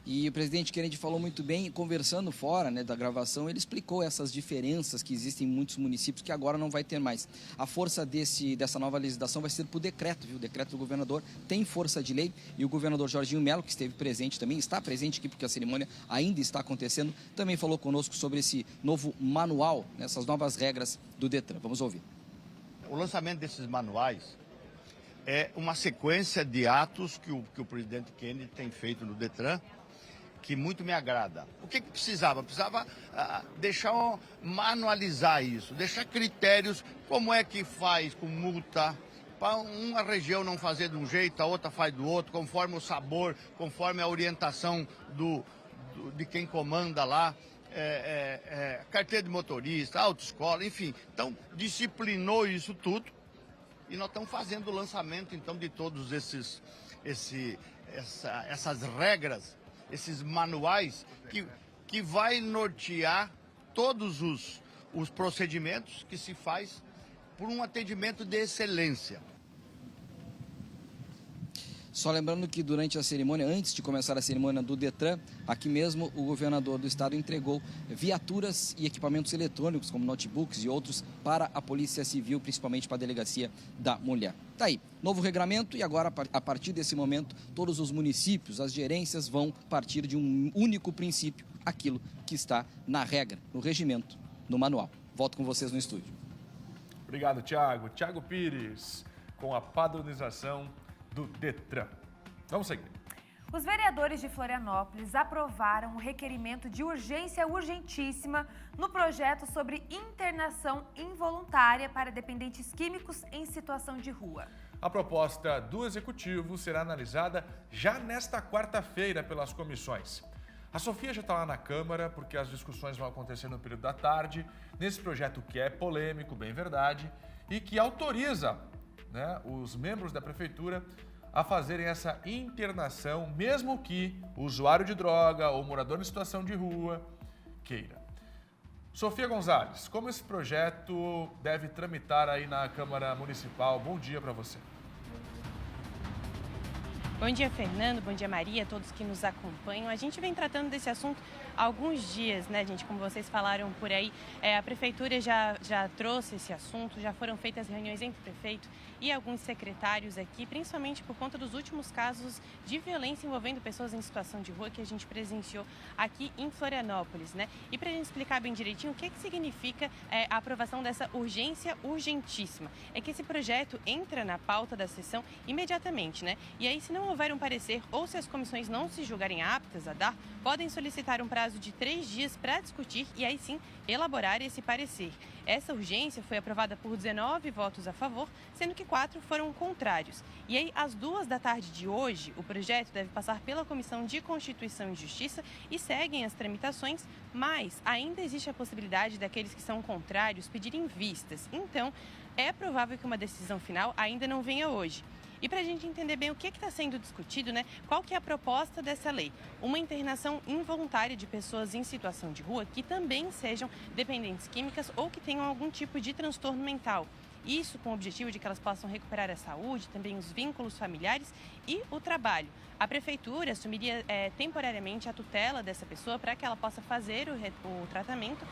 E o presidente Kennedy falou muito bem, conversando fora, né, da gravação, ele explicou essas diferenças que existem em muitos municípios que agora não vai ter mais. A força dessa nova legislação vai ser por decreto, viu? O decreto do governador tem força de lei e o governador Jorginho Melo, que esteve presente também, está presente aqui porque a cerimônia ainda está acontecendo, também falou conosco sobre esse novo manual, né, essas novas regras do Detran. Vamos ouvir. O lançamento desses manuais é uma sequência de atos que o presidente Kennedy tem feito no Detran, que muito me agrada. O que precisava? Precisava manualizar isso, deixar critérios, como é que faz com multa, para uma região não fazer de um jeito, a outra faz do outro, conforme o sabor, conforme a orientação de quem comanda lá, carteira de motorista, autoescola, enfim. Então, disciplinou isso tudo e nós estamos fazendo o lançamento, então, de todos essas regras, esses manuais que vai nortear todos os procedimentos que se faz por um atendimento de excelência. Só lembrando que durante a cerimônia, antes de começar a cerimônia do Detran, aqui mesmo o governador do estado entregou viaturas e equipamentos eletrônicos, como notebooks e outros, para a Polícia Civil, principalmente para a Delegacia da Mulher. Tá aí, novo regramento e agora, a partir desse momento, todos os municípios, as gerências vão partir de um único princípio, aquilo que está na regra, no regimento, no manual. Volto com vocês no estúdio. Obrigado, Thiago. Thiago Pires, com a padronização do Detran. Vamos seguir. Os vereadores de Florianópolis aprovaram um requerimento de urgência urgentíssima no projeto sobre internação involuntária para dependentes químicos em situação de rua. A proposta do Executivo será analisada já nesta quarta-feira pelas comissões. A Sofia já está lá na Câmara, porque as discussões vão acontecer no período da tarde, nesse projeto que é polêmico, bem verdade, e que autoriza, né, os membros da prefeitura a fazerem essa internação, mesmo que o usuário de droga ou morador em situação de rua queira. Sofia Gonzalez, como esse projeto deve tramitar aí na Câmara Municipal? Bom dia para você. Bom dia, Fernando. Bom dia, Maria, todos que nos acompanham. A gente vem tratando desse assunto há alguns dias, né, gente? Como vocês falaram por aí, a Prefeitura já trouxe esse assunto, já foram feitas reuniões entre o prefeito e alguns secretários aqui, principalmente por conta dos últimos casos de violência envolvendo pessoas em situação de rua que a gente presenciou aqui em Florianópolis, né? E para a gente explicar bem direitinho o que significa a aprovação dessa urgência urgentíssima, é que esse projeto entra na pauta da sessão imediatamente, né? E aí, se não houver um parecer ou se as comissões não se julgarem aptas a dar, podem solicitar um prazo de 3 dias para discutir e aí sim elaborar esse parecer. Essa urgência foi aprovada por 19 votos a favor, sendo que 4 foram contrários. E aí, às 14h de hoje, o projeto deve passar pela Comissão de Constituição e Justiça e seguem as tramitações, mas ainda existe a possibilidade daqueles que são contrários pedirem vistas. Então, é provável que uma decisão final ainda não venha hoje. E para a gente entender bem o que está sendo discutido, né? Qual que é a proposta dessa lei? Uma internação involuntária de pessoas em situação de rua que também sejam dependentes químicas ou que tenham algum tipo de transtorno mental. Isso com o objetivo de que elas possam recuperar a saúde, também os vínculos familiares e o trabalho. A Prefeitura assumiria temporariamente a tutela dessa pessoa para que ela possa fazer o tratamento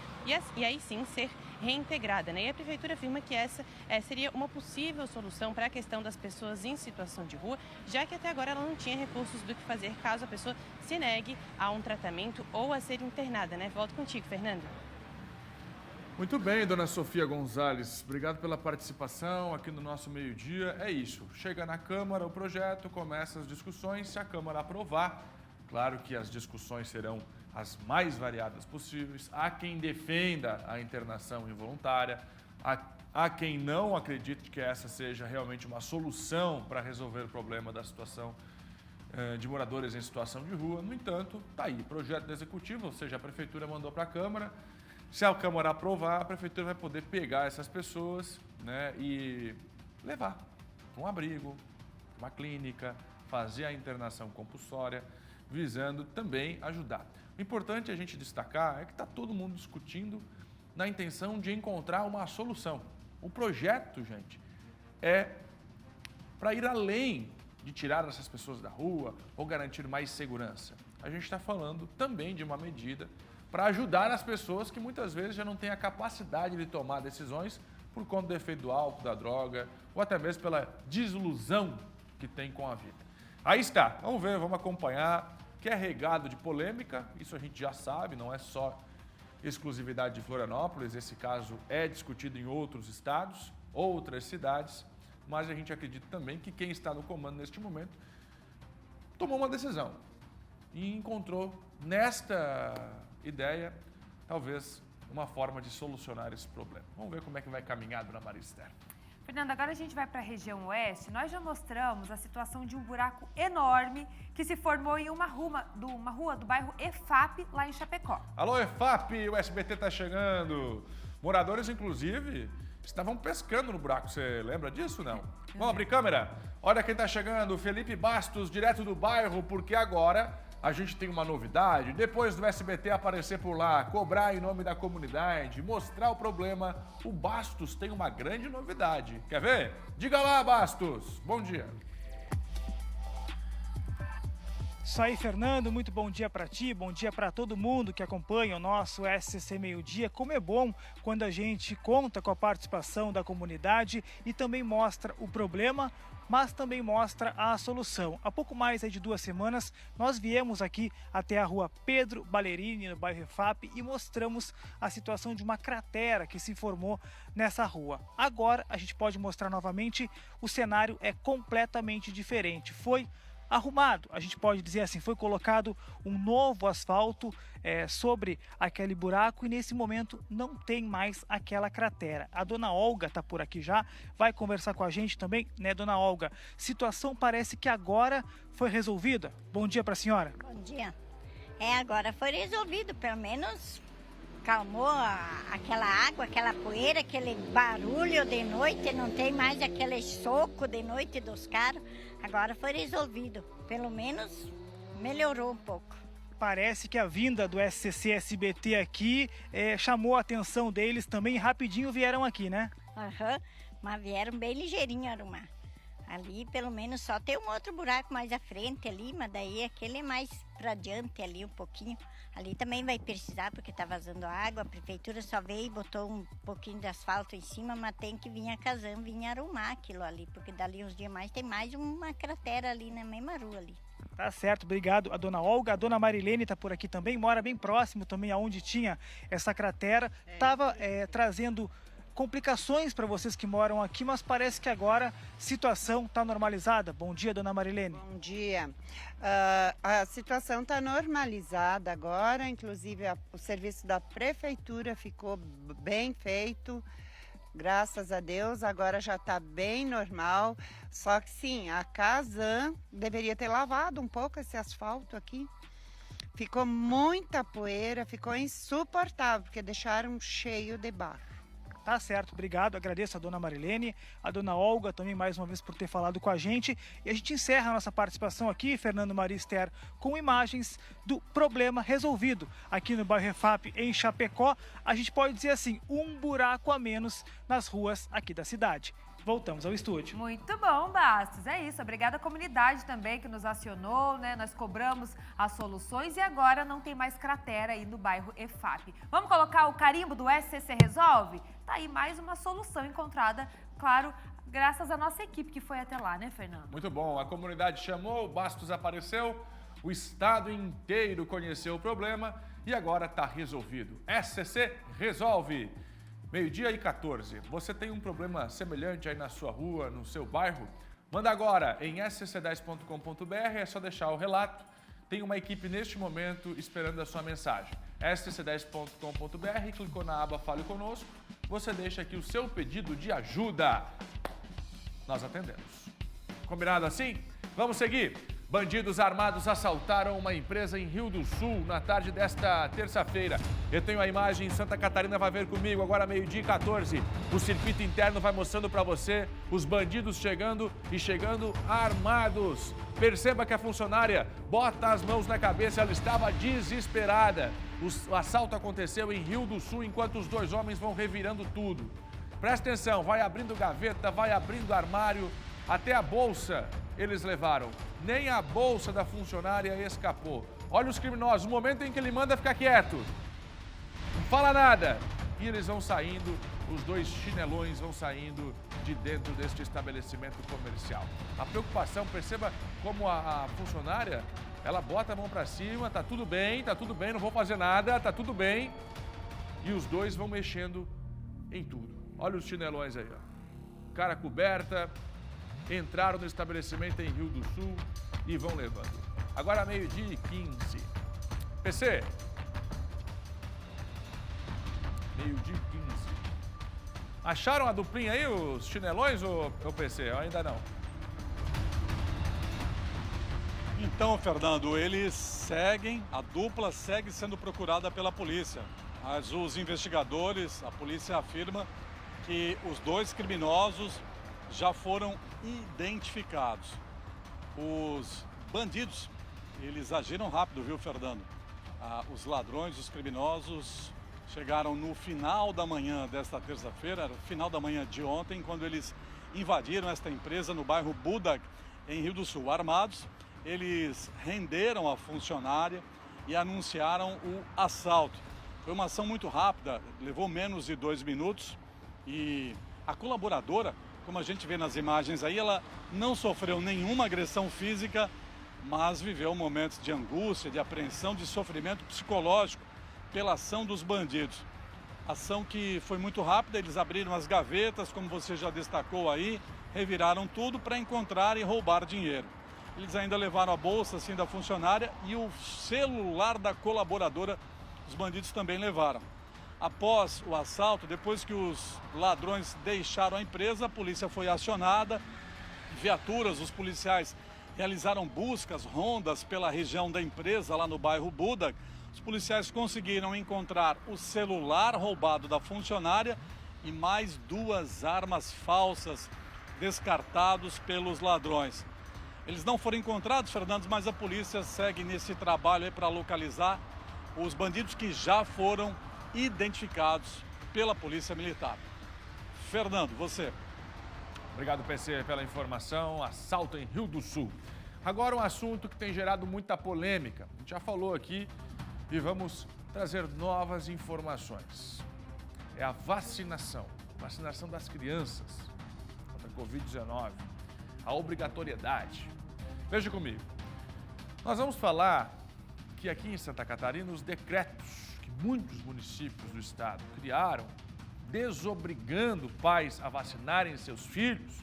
e aí sim ser reintegrada, né? E a Prefeitura afirma que essa seria uma possível solução para a questão das pessoas em situação de rua, já que até agora ela não tinha recursos do que fazer caso a pessoa se negue a um tratamento ou a ser internada, né? Volto contigo, Fernando. Muito bem, dona Sofia Gonzalez. Obrigado pela participação aqui no nosso meio-dia. É isso. Chega na Câmara o projeto, começa as discussões. Se a Câmara aprovar, claro que as discussões serão as mais variadas possíveis. Há quem defenda a internação involuntária, há quem não acredite que essa seja realmente uma solução para resolver o problema da situação de moradores em situação de rua. No entanto, está aí, projeto do Executivo, ou seja, a Prefeitura mandou para a Câmara. Se a Câmara aprovar, a Prefeitura vai poder pegar essas pessoas, né, e levar para um abrigo, uma clínica, fazer a internação compulsória, visando também ajudar. O importante a gente destacar é que está todo mundo discutindo na intenção de encontrar uma solução. O projeto, gente, é para ir além de tirar essas pessoas da rua ou garantir mais segurança. A gente está falando também de uma medida para ajudar as pessoas que muitas vezes já não têm a capacidade de tomar decisões por conta do efeito do álcool, da droga, ou até mesmo pela desilusão que tem com a vida. Aí está, vamos ver, vamos acompanhar, que é regado de polêmica, isso a gente já sabe, não é só exclusividade de Florianópolis, esse caso é discutido em outros estados, outras cidades, mas a gente acredita também que quem está no comando neste momento tomou uma decisão e encontrou nesta ideia, talvez, uma forma de solucionar esse problema. Vamos ver como é que vai caminhar, dona Maria Esther. Fernando, agora a gente vai para a região oeste. Nós já mostramos a situação de um buraco enorme que se formou em uma rua do bairro EFAP, lá em Chapecó. Alô, EFAP, o SBT está chegando. Moradores, inclusive, estavam pescando no buraco. Você lembra disso, não? Vamos abrir câmera? Olha quem está chegando, Felipe Bastos, direto do bairro, porque agora a gente tem uma novidade. Depois do SBT aparecer por lá, cobrar em nome da comunidade, mostrar o problema, o Bastos tem uma grande novidade. Quer ver? Diga lá, Bastos. Bom dia. Isso aí, Fernando, muito bom dia para ti, bom dia para todo mundo que acompanha o nosso SCC Meio Dia. Como é bom quando a gente conta com a participação da comunidade e também mostra o problema, mas também mostra a solução. Há pouco mais de 2 semanas, nós viemos aqui até a rua Pedro Ballerini, no bairro EFAP, e mostramos a situação de uma cratera que se formou nessa rua. Agora, a gente pode mostrar novamente, o cenário é completamente diferente. Foi arrumado, a gente pode dizer assim, foi colocado um novo asfalto sobre aquele buraco e nesse momento não tem mais aquela cratera. A dona Olga está por aqui já, vai conversar com a gente também, né, dona Olga? Situação parece que agora foi resolvida. Bom dia para a senhora. Bom dia. Agora foi resolvido, pelo menos Calmou aquela água, aquela poeira, aquele barulho de noite, não tem mais aquele soco de noite dos carros. Agora foi resolvido, pelo menos melhorou um pouco. Parece que a vinda do SCC-SBT aqui chamou a atenção deles também, rapidinho vieram aqui, né? Aham, mas vieram bem ligeirinho arrumar. Ali pelo menos só tem um outro buraco mais à frente ali, mas daí aquele é mais para adiante ali um pouquinho. Ali também vai precisar porque tá vazando água, a prefeitura só veio e botou um pouquinho de asfalto em cima, mas tem que vir a Casam, vir arrumar aquilo ali, porque dali uns dias mais tem mais uma cratera ali na mesma rua ali. Tá certo, obrigado a dona Olga. A dona Marilene tá por aqui também, mora bem próximo também aonde tinha essa cratera. Tava trazendo complicações para vocês que moram aqui, mas parece que agora a situação está normalizada. Bom dia, dona Marilene. Bom dia. A situação está normalizada agora, inclusive o serviço da prefeitura ficou bem feito, graças a Deus, agora já está bem normal. Só que sim, a Casam deveria ter lavado um pouco esse asfalto aqui. Ficou muita poeira, ficou insuportável, porque deixaram cheio de barro. Tá certo, obrigado, agradeço a dona Marilene, a dona Olga também mais uma vez por ter falado com a gente. E a gente encerra a nossa participação aqui, Fernando, Maria Esther, com imagens do problema resolvido. Aqui no bairro EFAP, em Chapecó, a gente pode dizer assim, um buraco a menos nas ruas aqui da cidade. Voltamos ao estúdio. Muito bom, Bastos. É isso. Obrigada à comunidade também que nos acionou, né? Nós cobramos as soluções e agora não tem mais cratera aí no bairro EFAP. Vamos colocar o carimbo do SCC Resolve? Tá aí mais uma solução encontrada, claro, graças à nossa equipe que foi até lá, né, Fernando? Muito bom. A comunidade chamou, o Bastos apareceu, o estado inteiro conheceu o problema e agora está resolvido. SCC Resolve. 12h14. Você tem um problema semelhante aí na sua rua, no seu bairro? Manda agora em scc10.com.br, é só deixar o relato. Tem uma equipe neste momento esperando a sua mensagem. scc10.com.br, clicou na aba Fale Conosco, você deixa aqui o seu pedido de ajuda. Nós atendemos. Combinado assim? Vamos seguir. Bandidos armados assaltaram uma empresa em Rio do Sul na tarde desta terça-feira. Eu tenho a imagem em Santa Catarina, vai ver comigo, agora 12h14. O circuito interno vai mostrando para você os bandidos chegando e chegando armados. Perceba que a funcionária bota as mãos na cabeça, ela estava desesperada. O assalto aconteceu em Rio do Sul enquanto os dois homens vão revirando tudo. Presta atenção, vai abrindo gaveta, vai abrindo armário, até a bolsa eles levaram. Nem a bolsa da funcionária escapou. Olha os criminosos, o momento em que ele manda ficar quieto. Não fala nada. E eles vão saindo, os dois chinelões vão saindo de dentro deste estabelecimento comercial. A preocupação, perceba como a funcionária, ela bota a mão para cima, tá tudo bem, não vou fazer nada, tá tudo bem. E os dois vão mexendo em tudo. Olha os chinelões aí, ó. Cara coberta. Entraram no estabelecimento em Rio do Sul e vão levando. Agora 12h15. PC. 12h15. Acharam a duplinha aí, os chinelões, ou PC? Ainda não. Então, Fernando, eles seguem, a dupla segue sendo procurada pela polícia. Mas os investigadores, a polícia afirma que os dois criminosos já foram identificados. Os bandidos, eles agiram rápido, viu, Fernando? Os ladrões, os criminosos chegaram no final da manhã desta terça-feira, final da manhã de ontem, quando eles invadiram esta empresa no bairro Budak, em Rio do Sul. Armados, eles renderam a funcionária e anunciaram o assalto. Foi uma ação muito rápida, levou menos de 2 minutos e a colaboradora, como a gente vê nas imagens aí, ela não sofreu nenhuma agressão física, mas viveu momentos de angústia, de apreensão, de sofrimento psicológico pela ação dos bandidos. Ação que foi muito rápida, eles abriram as gavetas, como você já destacou aí, reviraram tudo para encontrar e roubar dinheiro. Eles ainda levaram a bolsa assim, da funcionária e o celular da colaboradora, os bandidos também levaram. Após o assalto, depois que os ladrões deixaram a empresa, a polícia foi acionada, viaturas, os policiais realizaram buscas, rondas pela região da empresa, lá no bairro Budak, Os policiais conseguiram encontrar o celular roubado da funcionária e mais 2 armas falsas descartados pelos ladrões. Eles não foram encontrados, Fernando, mas a polícia segue nesse trabalho para localizar os bandidos que já foram identificados pela Polícia Militar. Fernando, você. Obrigado, PC, pela informação. Assalto em Rio do Sul. Agora um assunto que tem gerado muita polêmica. A gente já falou aqui e vamos trazer novas informações. É a vacinação das crianças contra a Covid-19, a obrigatoriedade. Veja comigo. Nós vamos falar que aqui em Santa Catarina os decretos que muitos municípios do estado criaram, desobrigando pais a vacinarem seus filhos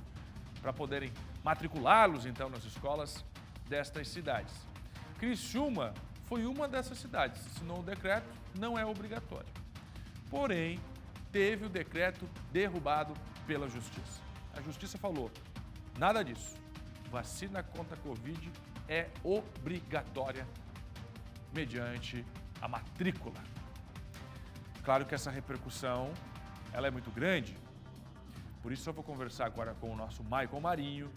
para poderem matriculá-los então nas escolas destas cidades. Criciúma foi uma dessas cidades, assinou o decreto, não é obrigatório. Porém, teve o decreto derrubado pela Justiça. A Justiça falou, nada disso, vacina contra a Covid é obrigatória mediante a matrícula. Claro que essa repercussão ela é muito grande, por isso eu vou conversar agora com o nosso Michael Marinho,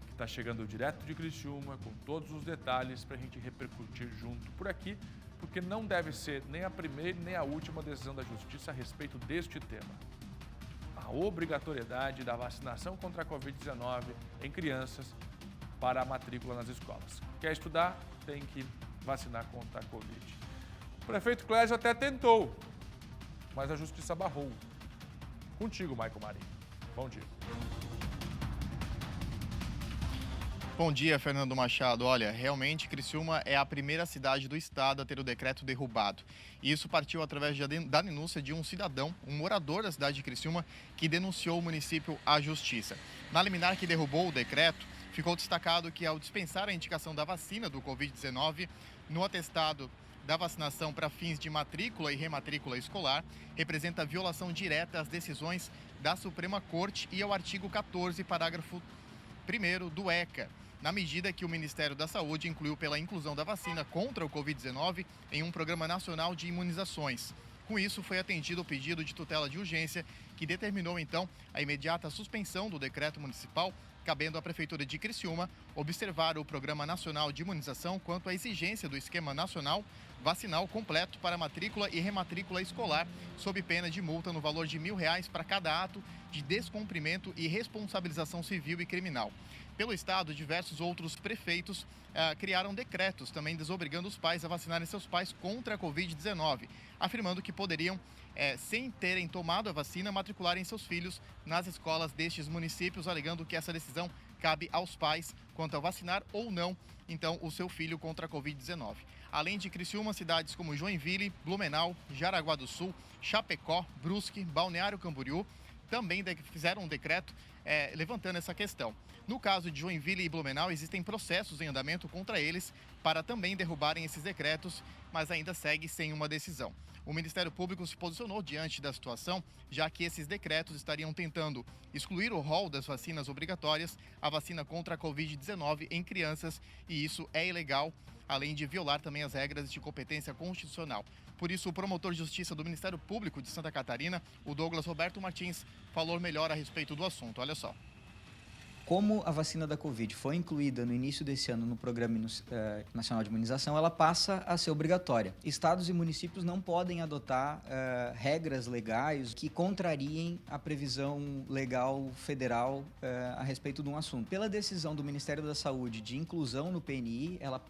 que está chegando direto de Criciúma, com todos os detalhes para a gente repercutir junto por aqui, porque não deve ser nem a primeira nem a última decisão da Justiça a respeito deste tema. A obrigatoriedade da vacinação contra a Covid-19 em crianças para a matrícula nas escolas. Quer estudar? Tem que vacinar contra a Covid. O prefeito Clésio até tentou, mas a Justiça barrou. Contigo, Michael Marinho. Bom dia. Bom dia, Fernando Machado. Olha, realmente Criciúma é a primeira cidade do estado a ter o decreto derrubado. E isso partiu através da denúncia de um cidadão, um morador da cidade de Criciúma, que denunciou o município à justiça. Na liminar que derrubou o decreto, ficou destacado que ao dispensar a indicação da vacina do Covid-19 no atestado da vacinação para fins de matrícula e rematrícula escolar, representa violação direta às decisões da Suprema Corte e ao artigo 14, parágrafo 1º do ECA, na medida que o Ministério da Saúde incluiu pela inclusão da vacina contra o Covid-19 em um programa nacional de imunizações. Com isso, foi atendido o pedido de tutela de urgência, que determinou, então, a imediata suspensão do decreto municipal, cabendo à Prefeitura de Criciúma observar o Programa Nacional de Imunização quanto à exigência do Esquema Nacional Vacinal completo para matrícula e rematrícula escolar, sob pena de multa no valor de R$1.000 para cada ato de descumprimento e responsabilização civil e criminal. Pelo estado, diversos outros prefeitos criaram decretos também desobrigando os pais a vacinarem seus pais contra a Covid-19, afirmando que poderiam, sem terem tomado a vacina, matricularem seus filhos nas escolas destes municípios, alegando que essa decisão cabe aos pais quanto a vacinar ou não, então, o seu filho contra a Covid-19. Além de Criciúma, cidades como Joinville, Blumenau, Jaraguá do Sul, Chapecó, Brusque, Balneário Camboriú também fizeram um decreto levantando essa questão. No caso de Joinville e Blumenau, existem processos em andamento contra eles para também derrubarem esses decretos, mas ainda segue sem uma decisão. O Ministério Público se posicionou diante da situação, já que esses decretos estariam tentando excluir o rol das vacinas obrigatórias, a vacina contra a Covid-19 em crianças, e isso é ilegal, além de violar também as regras de competência constitucional. Por isso, o promotor de justiça do Ministério Público de Santa Catarina, o Douglas Roberto Martins, falou melhor a respeito do assunto. Olha só. Como a vacina da Covid foi incluída no início desse ano no Programa Nacional de Imunização, ela passa a ser obrigatória. Estados e municípios não podem adotar regras legais que contrariem a previsão legal federal a respeito de um assunto. Pela decisão do Ministério da Saúde de inclusão no PNI, ela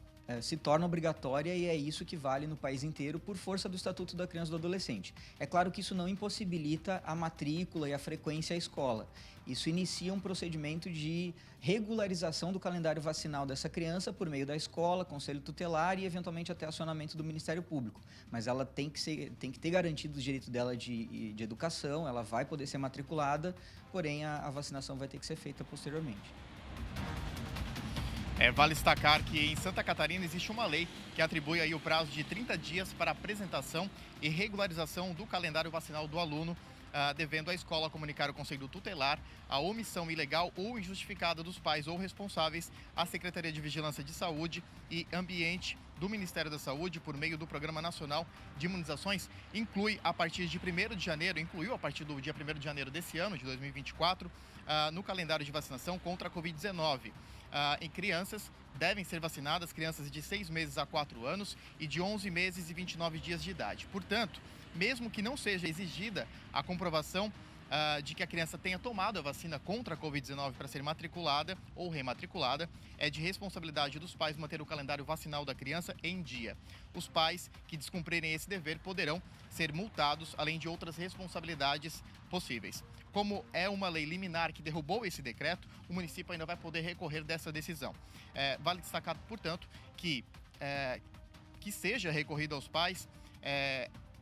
se torna obrigatória e é isso que vale no país inteiro por força do Estatuto da Criança e do Adolescente. É claro que isso não impossibilita a matrícula e a frequência à escola. Isso inicia um procedimento de regularização do calendário vacinal dessa criança por meio da escola, conselho tutelar e, eventualmente, até acionamento do Ministério Público. Mas ela tem que ter garantido o direito dela de educação, ela vai poder ser matriculada, porém a vacinação vai ter que ser feita posteriormente. Vale destacar que em Santa Catarina existe uma lei que atribui aí o prazo de 30 dias para apresentação e regularização do calendário vacinal do aluno devendo a escola comunicar ao Conselho Tutelar a omissão ilegal ou injustificada dos pais ou responsáveis à Secretaria de Vigilância de Saúde e Ambiente do Ministério da Saúde por meio do Programa Nacional de Imunizações. Incluiu a partir do dia 1º de janeiro desse ano, de 2024, no calendário de vacinação contra a Covid-19. Em crianças, devem ser vacinadas crianças de 6 meses a 4 anos e de 11 meses e 29 dias de idade. Portanto, mesmo que não seja exigida a comprovação de que a criança tenha tomado a vacina contra a Covid-19 para ser matriculada ou rematriculada, é de responsabilidade dos pais manter o calendário vacinal da criança em dia. Os pais que descumprirem esse dever poderão ser multados, além de outras responsabilidades possíveis. Como é uma lei liminar que derrubou esse decreto, o município ainda vai poder recorrer dessa decisão. Vale destacar, portanto, que seja recorrido aos pais,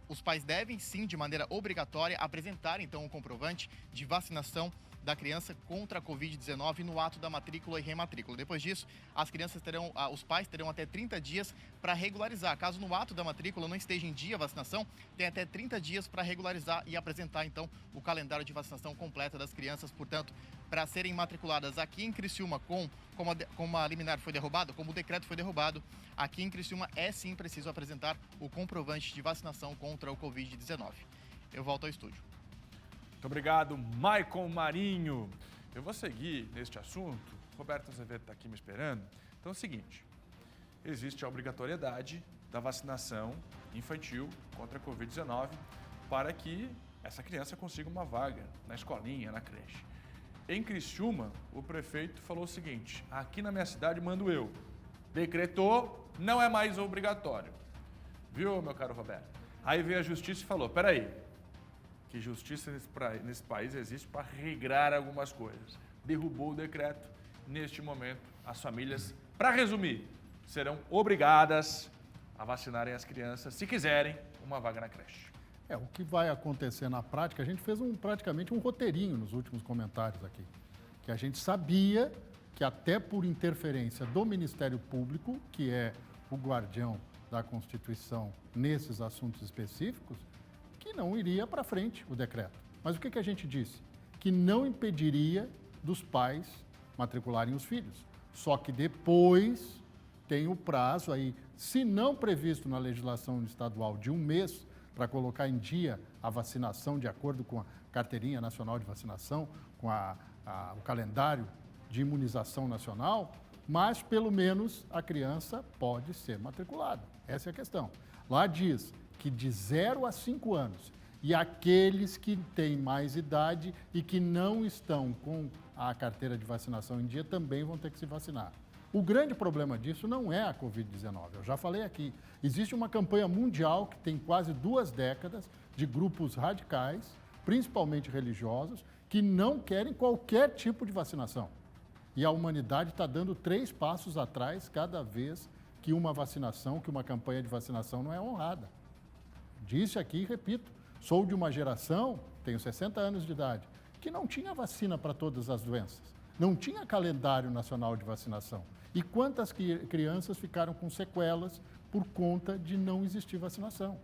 os pais devem, sim, de maneira obrigatória, apresentar, então, o comprovante de vacinação da criança contra a Covid-19 no ato da matrícula e rematrícula. Depois disso, os pais terão até 30 dias para regularizar. Caso no ato da matrícula não esteja em dia a vacinação, tem até 30 dias para regularizar e apresentar, então, o calendário de vacinação completa das crianças. Portanto, para serem matriculadas aqui em Criciúma, como a liminar foi derrubada, como o decreto foi derrubado, aqui em Criciúma é sim preciso apresentar o comprovante de vacinação contra o Covid-19. Eu volto ao estúdio. Muito obrigado, Maicon Marinho. Eu vou seguir neste assunto. Roberto Azevedo está aqui me esperando. Então é o seguinte, existe a obrigatoriedade da vacinação infantil contra a Covid-19 para que essa criança consiga uma vaga na escolinha, na creche. Em Criciúma, o prefeito falou o seguinte, aqui na minha cidade mando eu. Decretou, não é mais obrigatório. Viu, meu caro Roberto? Aí veio a justiça e falou, peraí, que justiça nesse país existe para regrar algumas coisas. Derrubou o decreto. Neste momento, as famílias, para resumir, serão obrigadas a vacinarem as crianças, se quiserem, uma vaga na creche. O que vai acontecer na prática, a gente fez praticamente um roteirinho nos últimos comentários aqui, que a gente sabia que até por interferência do Ministério Público, que é o guardião da Constituição nesses assuntos específicos, que não iria para frente o decreto. Mas o que a gente disse? Que não impediria dos pais matricularem os filhos. Só que depois tem o prazo aí, se não previsto na legislação estadual de 1 mês, para colocar em dia a vacinação de acordo com a Carteirinha Nacional de Vacinação, com o calendário de imunização nacional, mas pelo menos a criança pode ser matriculada. Essa é a questão. Lá diz que de 0 a 5 anos, e aqueles que têm mais idade e que não estão com a carteira de vacinação em dia também vão ter que se vacinar. O grande problema disso não é a Covid-19, eu já falei aqui. Existe uma campanha mundial que tem quase 2 décadas de grupos radicais, principalmente religiosos, que não querem qualquer tipo de vacinação. E a humanidade está dando 3 passos atrás cada vez que uma vacinação, que uma campanha de vacinação não é honrada. Disse aqui e repito, sou de uma geração, tenho 60 anos de idade, que não tinha vacina para todas as doenças. Não tinha calendário nacional de vacinação. E quantas crianças ficaram com sequelas por conta de não existir vacinação?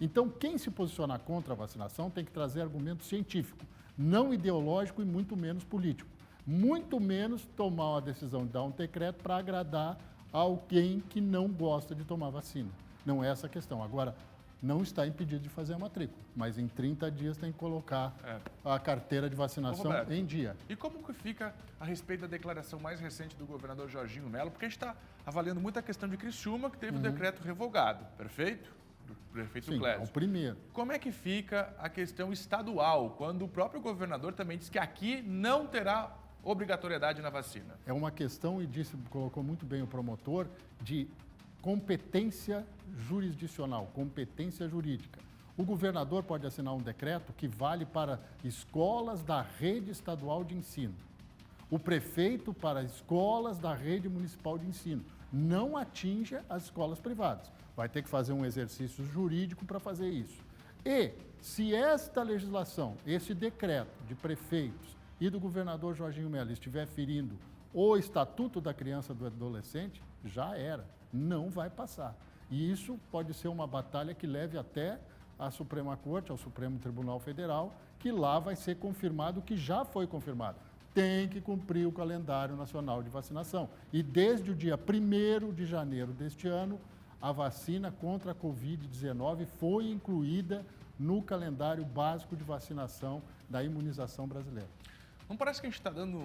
Então, quem se posicionar contra a vacinação tem que trazer argumento científico, não ideológico e muito menos político. Muito menos tomar uma decisão de dar um decreto para agradar alguém que não gosta de tomar vacina. Não é essa a questão. Agora, não está impedido de fazer a matrícula, mas em 30 dias tem que colocar a carteira de vacinação em dia. E como que fica a respeito da declaração mais recente do governador Jorginho Mello? Porque a gente está avaliando muito a questão de Criciúma, que teve o decreto revogado, perfeito? Do prefeito Sim, Clédio. é o primeiro. Como é que fica a questão estadual, quando o próprio governador também diz que aqui não terá obrigatoriedade na vacina? É uma questão, e colocou muito bem o promotor, de competência jurisdicional, competência jurídica. O governador pode assinar um decreto que vale para escolas da rede estadual de ensino. O prefeito para escolas da rede municipal de ensino. Não atinge as escolas privadas. Vai ter que fazer um exercício jurídico para fazer isso. E, se esta legislação, esse decreto de prefeitos e do governador Jorginho Mello estiver ferindo o Estatuto da Criança e do Adolescente, já era. Não vai passar. E isso pode ser uma batalha que leve até à Suprema Corte, ao Supremo Tribunal Federal, que lá vai ser confirmado o que já foi confirmado. Tem que cumprir o calendário nacional de vacinação. E desde o dia 1º de janeiro deste ano, a vacina contra a Covid-19 foi incluída no calendário básico de vacinação da imunização brasileira. Não parece que a gente está dando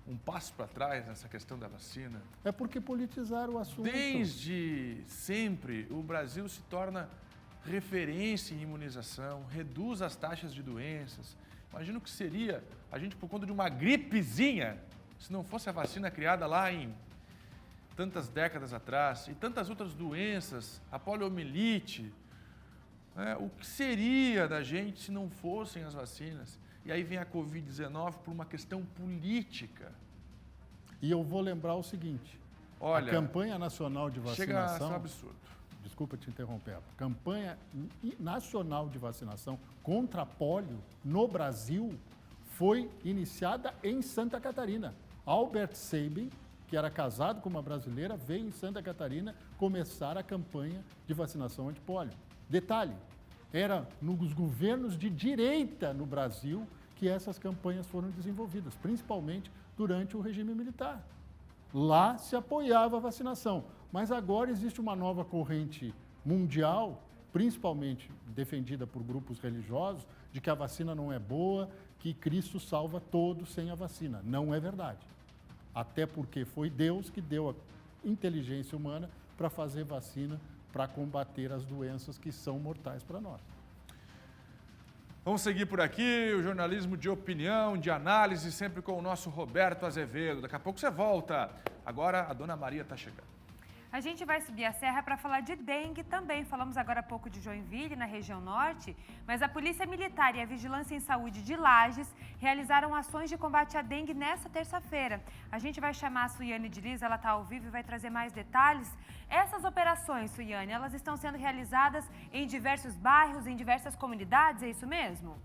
um passo para trás nessa questão da vacina? É porque politizaram o assunto. Desde sempre, o Brasil se torna referência em imunização, reduz as taxas de doenças. Imagina o que seria a gente, por conta de uma gripezinha, se não fosse a vacina criada lá em tantas décadas atrás, e tantas outras doenças, a poliomielite, né? O que seria da gente se não fossem as vacinas? E aí vem a Covid-19 por uma questão política. E eu vou lembrar o seguinte, olha, a campanha nacional de vacinação... Chega a ser um absurdo. Desculpa te interromper. A campanha nacional de vacinação contra a polio no Brasil foi iniciada em Santa Catarina. Albert Sabin, que era casado com uma brasileira, veio em Santa Catarina começar a campanha de vacinação anti-polio. Detalhe, era nos governos de direita no Brasil que essas campanhas foram desenvolvidas, principalmente durante o regime militar. Lá se apoiava a vacinação, mas agora existe uma nova corrente mundial, principalmente defendida por grupos religiosos, de que a vacina não é boa, que Cristo salva todos sem a vacina. Não é verdade. Até porque foi Deus que deu a inteligência humana para fazer vacina para combater as doenças que são mortais para nós. Vamos seguir por aqui, o jornalismo de opinião, de análise, sempre com o nosso Roberto Azevedo. Daqui a pouco você volta. Agora a Dona Maria está chegando. A gente vai subir a serra para falar de dengue também. Falamos agora há pouco de Joinville, na região norte, mas a Polícia Militar e a Vigilância em Saúde de Lages realizaram ações de combate à dengue nesta terça-feira. A gente vai chamar a Suiane de Liz, ela está ao vivo e vai trazer mais detalhes. Essas operações, Suiane, elas estão sendo realizadas em diversos bairros, em diversas comunidades, é isso mesmo?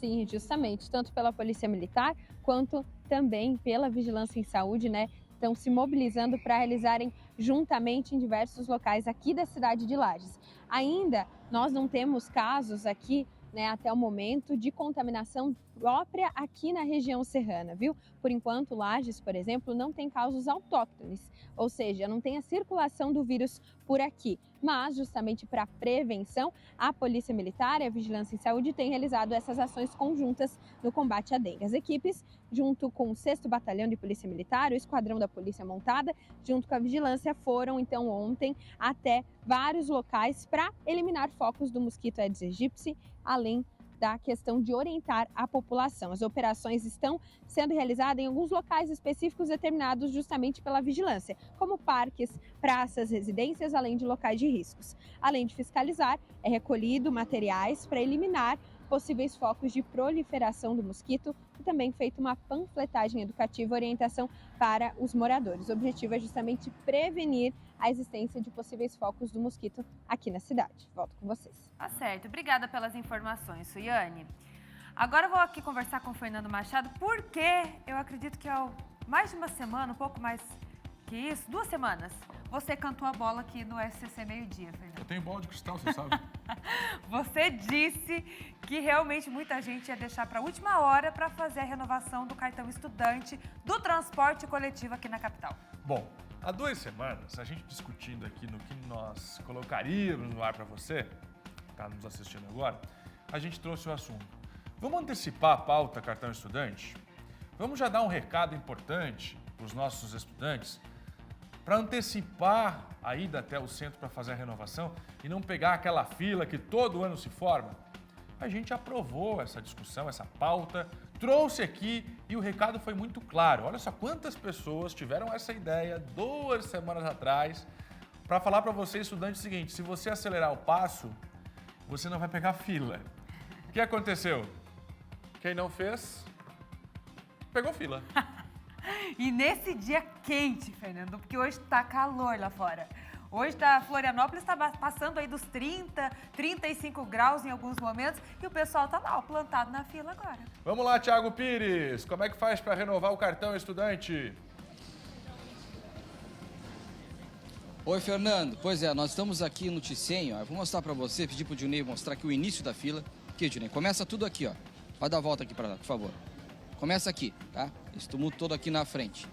Sim, justamente, tanto pela Polícia Militar quanto também pela Vigilância em Saúde, né? Estão se mobilizando para realizarem juntamente em diversos locais aqui da cidade de Lages. Ainda nós não temos casos aqui, né, até o momento, de contaminação própria aqui na região serrana, viu? Por enquanto, Lages, por exemplo, não tem casos autóctones, ou seja, não tem a circulação do vírus por aqui. Mas, justamente para prevenção, a Polícia Militar e a Vigilância em Saúde têm realizado essas ações conjuntas no combate à dengue. As equipes, junto com o 6º Batalhão de Polícia Militar, o Esquadrão da Polícia Montada, junto com a Vigilância, foram, então, ontem até vários locais para eliminar focos do mosquito Aedes aegypti, além da questão de orientar a população. As operações estão sendo realizadas em alguns locais específicos determinados justamente pela vigilância, como parques, praças, residências, além de locais de riscos. Além de fiscalizar, é recolhido materiais para eliminar possíveis focos de proliferação do mosquito e também feita uma panfletagem educativa e orientação para os moradores. O objetivo é justamente prevenir a existência de possíveis focos do mosquito aqui na cidade. Volto com vocês. Tá certo. Obrigada pelas informações, Suiane. Agora eu vou aqui conversar com o Fernando Machado, porque eu acredito que há mais de uma semana, um pouco mais que isso, 2 semanas, você cantou a bola aqui no SCC Meio-Dia, Fernando. Eu tenho bola de cristal, você sabe. Você disse que realmente muita gente ia deixar para a última hora para fazer a renovação do cartão estudante do transporte coletivo aqui na capital. Bom, há 2 semanas, a gente discutindo aqui no que nós colocaríamos no ar para você, que está nos assistindo agora, a gente trouxe o assunto. Vamos antecipar a pauta cartão estudante? Vamos já dar um recado importante para os nossos estudantes, para antecipar a ida até o centro para fazer a renovação e não pegar aquela fila que todo ano se forma? A gente aprovou essa discussão, essa pauta, trouxe aqui e o recado foi muito claro. Olha só quantas pessoas tiveram essa ideia 2 semanas atrás para falar para você, estudante, o seguinte: se você acelerar o passo, você não vai pegar fila. O que aconteceu? Quem não fez, pegou fila. E nesse dia quente, Fernando, porque hoje está calor lá fora. Hoje Florianópolis está passando aí dos 30, 35 graus em alguns momentos e o pessoal está lá, ó, plantado na fila agora. Vamos lá, Thiago Pires, como é que faz para renovar o cartão estudante? Oi, Fernando. Pois é, nós estamos aqui no Ticem, ó. Eu vou mostrar para você, pedir pro Dionei mostrar aqui o início da fila. Aqui, Dionei, começa tudo aqui, ó. Vai dar a volta aqui para lá, por favor. Começa aqui, tá? Esse tumulto todo aqui na frente.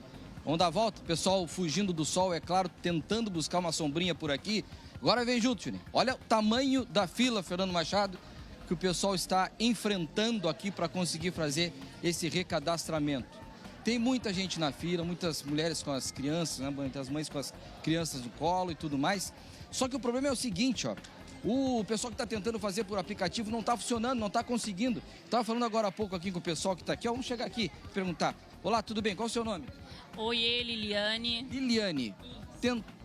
Vamos dar a volta, pessoal fugindo do sol, é claro, tentando buscar uma sombrinha por aqui. Agora vem junto, Dionei. Olha o tamanho da fila, Fernando Machado, que o pessoal está enfrentando aqui para conseguir fazer esse recadastramento. Tem muita gente na fila, muitas mulheres com as crianças, né? Muitas mães com as crianças no colo e tudo mais. Só que o problema é o seguinte, ó. O pessoal que está tentando fazer por aplicativo não está funcionando, não está conseguindo. Estava falando agora há pouco aqui com o pessoal que está aqui. Ó, vamos chegar aqui e perguntar. Olá, tudo bem? Qual é o seu nome? Oiê, Liliane. Liliane.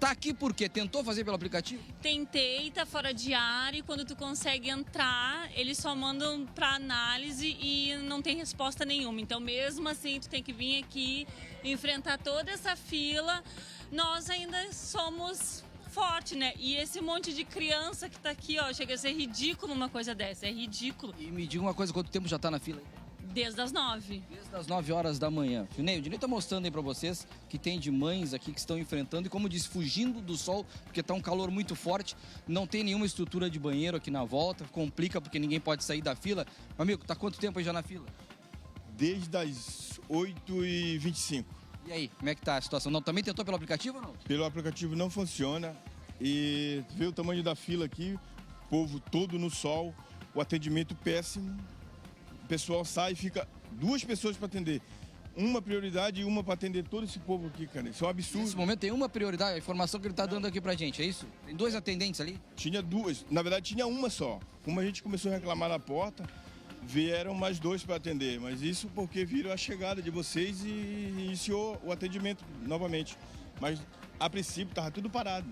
Tá aqui por quê? Tentou fazer pelo aplicativo? Tentei, tá fora de área e quando tu consegue entrar, eles só mandam pra análise e não tem resposta nenhuma. Então, mesmo assim, tu tem que vir aqui, enfrentar toda essa fila. Nós ainda somos fortes, né? E esse monte de criança que tá aqui, ó, chega a ser ridículo uma coisa dessa, é ridículo. E me diga uma coisa, quanto tempo já tá na fila aí? Desde as 9. Desde as 9 horas da manhã. O Dinei tá mostrando aí pra vocês que tem de mães aqui que estão enfrentando e, como disse, fugindo do sol, porque tá um calor muito forte, não tem nenhuma estrutura de banheiro aqui na volta, complica porque ninguém pode sair da fila. Amigo, tá quanto tempo aí já na fila? Desde as 8h25. E aí, como é que tá a situação? Não, também tentou pelo aplicativo ou não? Pelo aplicativo não funciona e vê o tamanho da fila aqui, o povo todo no sol, o atendimento péssimo. O pessoal sai e fica 2 pessoas para atender. Uma prioridade e uma para atender todo esse povo aqui, cara. Isso é um absurdo. Nesse momento tem uma prioridade, a informação que ele tá dando aqui pra gente, é isso? Tem 2 atendentes ali? Tinha 2, na verdade tinha uma só. Como a gente começou a reclamar na porta, vieram mais 2 para atender. Mas isso porque viram a chegada de vocês e iniciou o atendimento novamente. Mas a princípio estava tudo parado.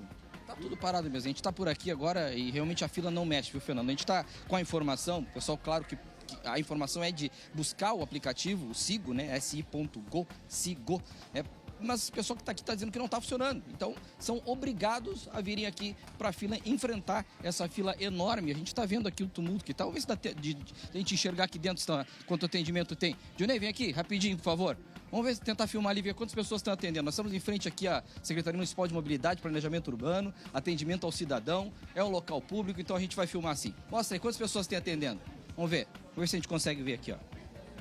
Tá tudo parado mesmo. A gente tá por aqui agora e realmente a fila não mexe, viu, Fernando? A gente tá com a informação, pessoal, claro que a informação é de buscar o aplicativo, o Sigo, né? si.go, Sigo, né? Mas o pessoal que está aqui está dizendo que não está funcionando. Então, são obrigados a virem aqui para a fila enfrentar essa fila enorme. A gente está vendo aqui o tumulto que talvez dá de a gente enxergar aqui dentro quanto atendimento tem. Dionei, vem aqui, rapidinho, por favor. Vamos ver, tentar filmar ali, ver quantas pessoas estão atendendo. Nós estamos em frente aqui à Secretaria Municipal de Mobilidade, Planejamento Urbano, atendimento ao cidadão, é um local público, então a gente vai filmar assim. Mostra aí, quantas pessoas tem atendendo? Vamos ver se a gente consegue ver aqui, ó.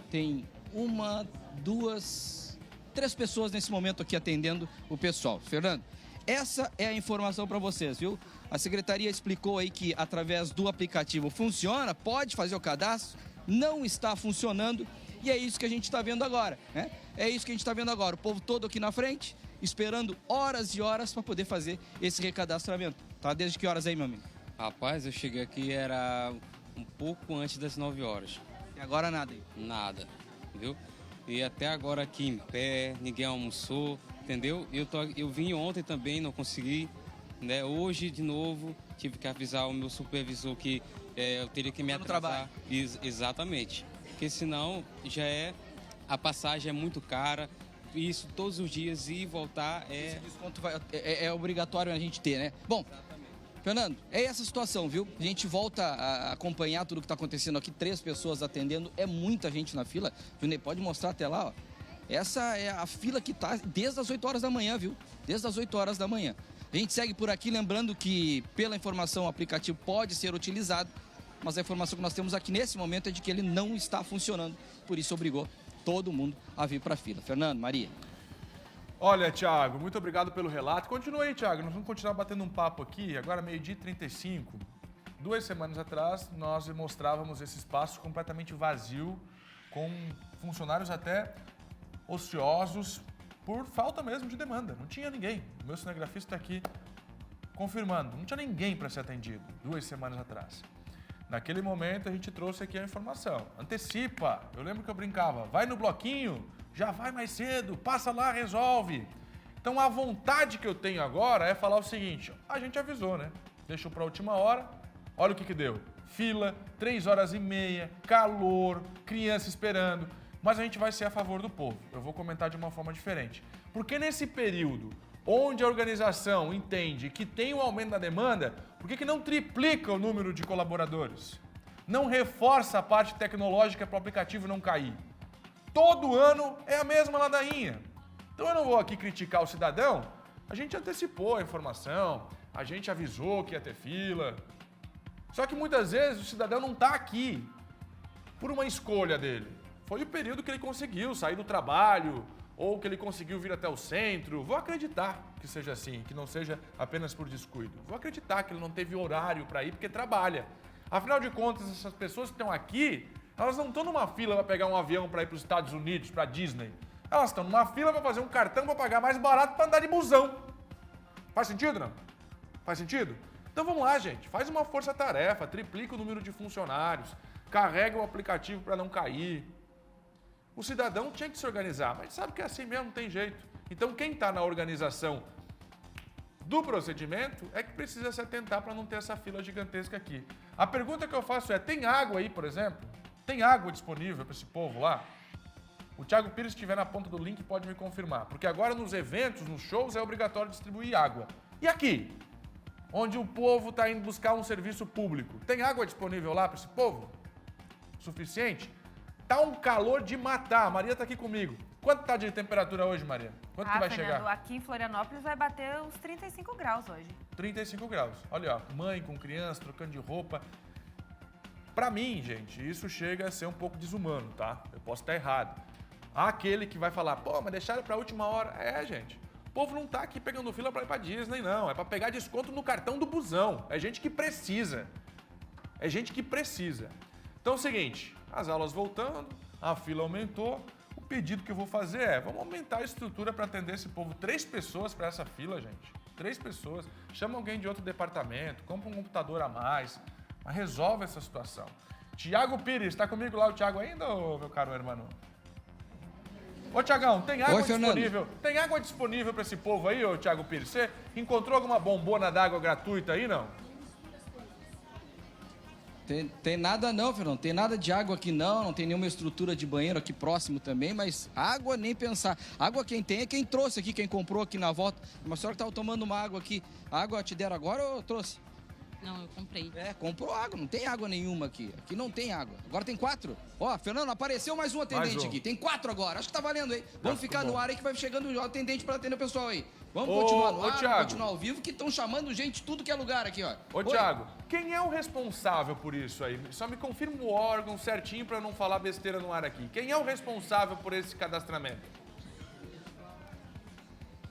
Tem 1, 2, 3 pessoas nesse momento aqui atendendo o pessoal. Fernando, essa é a informação para vocês, viu? A Secretaria explicou aí que através do aplicativo funciona, pode fazer o cadastro, não está funcionando e é isso que a gente está vendo agora, né? É isso que a gente está vendo agora, o povo todo aqui na frente, esperando horas e horas para poder fazer esse recadastramento. Tá desde que horas aí, meu amigo? Rapaz, eu cheguei aqui, era um pouco antes das 9 horas. E agora nada aí? Nada, viu? E até agora aqui em pé, ninguém almoçou, entendeu? Eu vim ontem também, não consegui, né? Hoje, de novo, tive que avisar o meu supervisor que eu teria que me atrasar. Exatamente, porque senão a passagem é muito cara, isso todos os dias ir e voltar Esse desconto é obrigatório a gente ter, né? Bom, Fernando, é essa situação, viu? A gente volta a acompanhar tudo que está acontecendo aqui. 3 pessoas atendendo, é muita gente na fila. Junei, pode mostrar até lá, ó. Essa é a fila que está desde as 8 horas da manhã, viu? Desde as 8 horas da manhã. A gente segue por aqui, lembrando que, pela informação, o aplicativo pode ser utilizado, mas a informação que nós temos aqui nesse momento é de que ele não está funcionando. Por isso, obrigou todo mundo a vir para a fila. Fernando, Maria. Olha, Thiago, muito obrigado pelo relato. Continua aí, Thiago, nós vamos continuar batendo um papo aqui, agora 12h35. 2 semanas atrás, nós mostrávamos esse espaço completamente vazio, com funcionários até ociosos, por falta mesmo de demanda. Não tinha ninguém. O meu cinegrafista está aqui confirmando, não tinha ninguém para ser atendido 2 semanas atrás. Naquele momento, a gente trouxe aqui a informação. Antecipa. Eu lembro que eu brincava, vai no bloquinho, já vai mais cedo, passa lá, resolve. Então, a vontade que eu tenho agora é falar o seguinte, a gente avisou, né? Deixou para a última hora, olha o que deu. Fila, 3 horas e meia, calor, criança esperando. Mas a gente vai ser a favor do povo. Eu vou comentar de uma forma diferente. Porque nesse período onde a organização entende que tem um aumento da demanda, por que não triplica o número de colaboradores? Não reforça a parte tecnológica para o aplicativo não cair? Todo ano é a mesma ladainha. Então eu não vou aqui criticar o cidadão A gente antecipou a informação, a gente avisou que ia ter fila. Só que muitas vezes o cidadão não está aqui por uma escolha dele. Foi o período que ele conseguiu sair do trabalho ou que ele conseguiu vir até o centro. Vou acreditar que seja assim, que não seja apenas por descuido. Vou acreditar que ele não teve horário para ir porque trabalha. Afinal de contas, essas pessoas que estão aqui, elas não estão numa fila para pegar um avião para ir para os Estados Unidos, para Disney. Elas estão numa fila para fazer um cartão para pagar mais barato para andar de busão. Faz sentido, não? Faz sentido? Então vamos lá, gente. Faz uma força-tarefa, triplica o número de funcionários, carrega o aplicativo para não cair. O cidadão tinha que se organizar, mas sabe que é assim mesmo, não tem jeito. Então quem está na organização do procedimento é que precisa se atentar para não ter essa fila gigantesca aqui. A pergunta que eu faço é, tem água aí, por exemplo? Tem água disponível para esse povo lá? O Thiago Pires, se estiver na ponta do link, pode me confirmar. Porque agora nos eventos, nos shows, é obrigatório distribuir água. E aqui? Onde o povo está indo buscar um serviço público. Tem água disponível lá para esse povo? Suficiente? Tá um calor de matar. A Maria tá aqui comigo. Quanto tá de temperatura hoje, Maria? Quanto que vai Fernando, chegar? aqui em Florianópolis vai bater uns 35 graus hoje. 35 graus. Olha, ó, mãe com criança, trocando de roupa. Pra mim, gente, isso chega a ser um pouco desumano, tá? Eu posso estar errado. Há aquele que vai falar, pô, mas deixaram pra última hora. É, gente. O povo não tá aqui pegando fila pra ir pra Disney, não. É pra pegar desconto no cartão do busão. É gente que precisa. É gente que precisa. Então é o seguinte, as aulas voltando, a fila aumentou. O pedido que eu vou fazer é, vamos aumentar a estrutura para atender esse povo. 3 pessoas para essa fila, gente. 3 pessoas. Chama alguém de outro departamento, compra um computador a mais, mas resolve essa situação. Tiago Pires, está comigo lá o Tiago ainda, ô, meu caro irmão? Ô, Tiagão, tem água disponível? Tem água disponível para esse povo aí, ô, Tiago Pires? Você encontrou alguma bombona d'água gratuita aí, não? Tem nada não, Fernando. Tem nada de água aqui não tem nenhuma estrutura de banheiro aqui próximo também, mas água nem pensar. Água quem tem é quem trouxe aqui, quem comprou aqui na volta. Uma senhora que estava tomando uma água aqui. A água te deram agora ou trouxe? Não, eu comprei. É, comprou água, não tem água nenhuma aqui. Aqui não tem água. Agora tem 4. Ó, Fernando, apareceu mais um atendente aqui. Tem 4 agora. Acho que tá valendo aí. Vamos ficar no ar aí que vai chegando o atendente para atender o pessoal aí. Vamos continuar no ar, continuar ao vivo, que estão chamando gente de tudo que é lugar aqui, ó. Ô, Thiago, quem é o responsável por isso aí? Só me confirma o órgão certinho para não falar besteira no ar aqui. Quem é o responsável por esse cadastramento?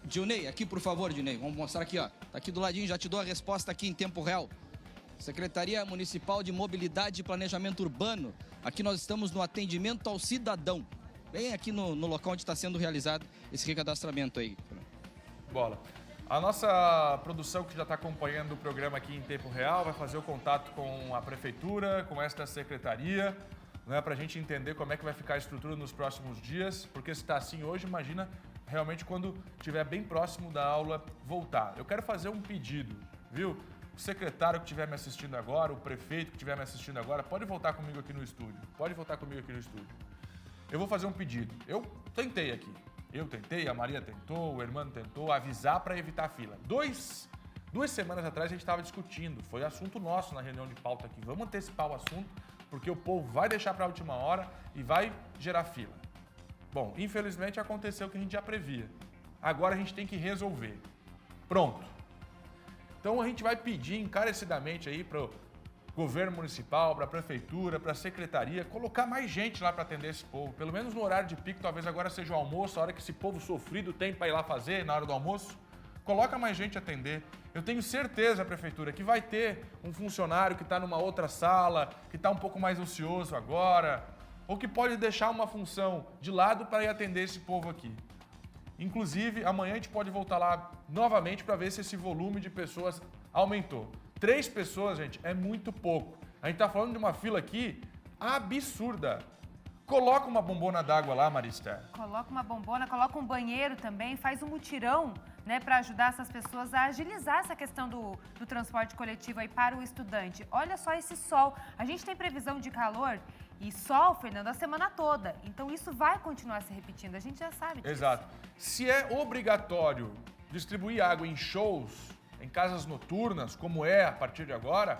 Dilnei, aqui por favor, Dilnei. Vamos mostrar aqui, ó. Tá aqui do ladinho, já te dou a resposta aqui em tempo real. Secretaria Municipal de Mobilidade e Planejamento Urbano. Aqui nós estamos no atendimento ao cidadão. Bem aqui no local onde está sendo realizado esse recadastramento aí. Bola. A nossa produção que já está acompanhando o programa aqui em tempo real vai fazer o contato com a prefeitura, com esta secretaria, né, para a gente entender como é que vai ficar a estrutura nos próximos dias, porque se está assim hoje, imagina realmente quando estiver bem próximo da aula voltar. Eu quero fazer um pedido, viu? O secretário que estiver me assistindo agora, o prefeito que estiver me assistindo agora, pode voltar comigo aqui no estúdio. Pode voltar comigo aqui no estúdio. Eu vou fazer um pedido. Eu tentei aqui. Eu tentei, a Maria tentou, o Hermano tentou avisar para evitar a fila. 2 semanas atrás a gente estava discutindo, foi assunto nosso na reunião de pauta aqui. Vamos antecipar o assunto, porque o povo vai deixar para a última hora e vai gerar fila. Bom, infelizmente aconteceu o que a gente já previa. Agora a gente tem que resolver. Pronto. Então a gente vai pedir encarecidamente aí para o governo municipal, para a prefeitura, para a secretaria, colocar mais gente lá para atender esse povo. Pelo menos no horário de pico, talvez agora seja o almoço, a hora que esse povo sofrido tem para ir lá fazer na hora do almoço. Coloca mais gente a atender. Eu tenho certeza, prefeitura, que vai ter um funcionário que está numa outra sala, que está um pouco mais ocioso agora, ou que pode deixar uma função de lado para ir atender esse povo aqui. Inclusive, amanhã a gente pode voltar lá novamente para ver se esse volume de pessoas aumentou. 3 pessoas, gente, é muito pouco. A gente tá falando de uma fila aqui absurda. Coloca uma bombona d'água lá, Maristela. Coloca uma bombona, coloca um banheiro também, faz um mutirão, né, para ajudar essas pessoas a agilizar essa questão do transporte coletivo aí para o estudante. Olha só esse sol. A gente tem previsão de calor e sol, Fernando, a semana toda. Então isso vai continuar se repetindo, a gente já sabe disso. Exato. Se é obrigatório distribuir água em shows, em casas noturnas, como é a partir de agora,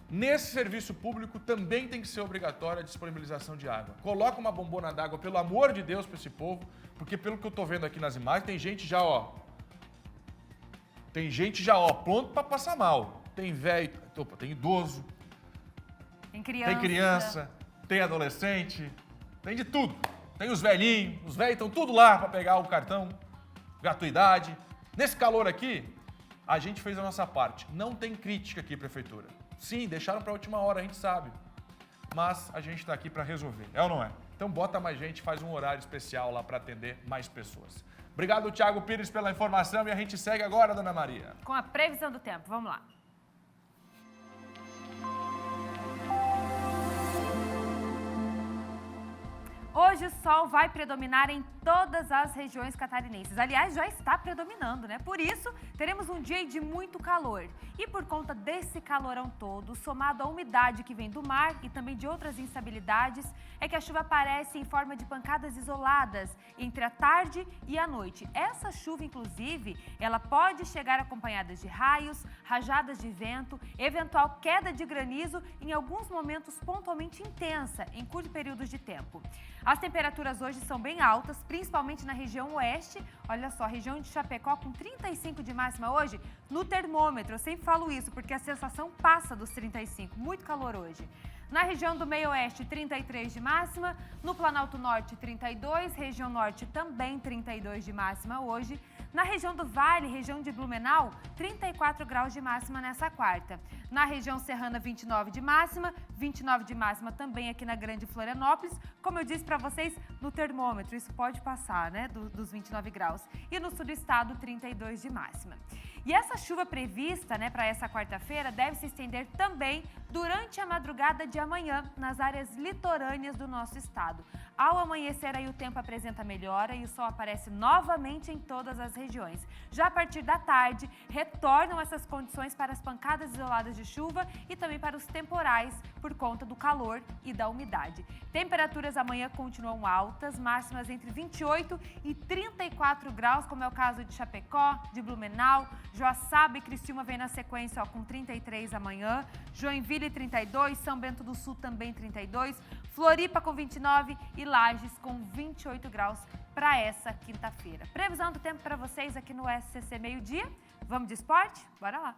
nesse serviço público também tem que ser obrigatória a disponibilização de água. Coloca uma bombona d'água, pelo amor de Deus, para esse povo, porque pelo que eu tô vendo aqui nas imagens, tem gente já, ó, Tem gente já, pronto para passar mal. Tem velho, tem idoso, tem criança, tem adolescente, tem de tudo. Tem os velhinhos, os velhos estão tudo lá para pegar o cartão, gratuidade. Nesse calor aqui, a gente fez a nossa parte. Não tem crítica aqui, prefeitura. Sim, deixaram para a última hora, a gente sabe. Mas a gente está aqui para resolver, é ou não é? Então bota mais gente, faz um horário especial lá para atender mais pessoas. Obrigado, Thiago Pires, pela informação e a gente segue agora, Dona Maria. Com a previsão do tempo, vamos lá. Hoje o sol vai predominar em todas as regiões catarinenses. Aliás, já está predominando, né? Por isso, teremos um dia de muito calor. E por conta desse calorão todo, somado à umidade que vem do mar e também de outras instabilidades, é que a chuva aparece em forma de pancadas isoladas entre a tarde e a noite. Essa chuva, inclusive, ela pode chegar acompanhada de raios, rajadas de vento, eventual queda de granizo em alguns momentos pontualmente intensa, em curtos períodos de tempo. As temperaturas hoje são bem altas, principalmente na região oeste. Olha só, a região de Chapecó com 35 de máxima hoje no termômetro. Eu sempre falo isso porque a sensação passa dos 35, muito calor hoje. Na região do meio-oeste, 33 de máxima. No Planalto Norte, 32. Região Norte também 32 de máxima hoje. Na região do Vale, região de Blumenau, 34 graus de máxima nessa quarta. Na região serrana, 29 de máxima. 29 de máxima também aqui na Grande Florianópolis. Como eu disse para vocês, no termômetro, isso pode passar, né, dos 29 graus. E no sul do estado, 32 de máxima. E essa chuva prevista, né, para essa quarta-feira deve se estender também durante a madrugada de amanhã nas áreas litorâneas do nosso estado. Ao amanhecer, aí o tempo apresenta melhora e o sol aparece novamente em todas as regiões. Já a partir da tarde, retornam essas condições para as pancadas isoladas de chuva e também para os temporais por conta do calor e da umidade. Temperaturas amanhã continuam altas, máximas entre 28 e 34 graus, como é o caso de Chapecó, de Blumenau, Joaçaba e Criciúma vem na sequência com 33 amanhã, Joinville 32, São Bento do Sul também 32, Floripa com 29 e Lages com 28 graus para essa quinta-feira. Previsão do tempo para vocês aqui no SCC Meio Dia. Vamos de esporte? Bora lá!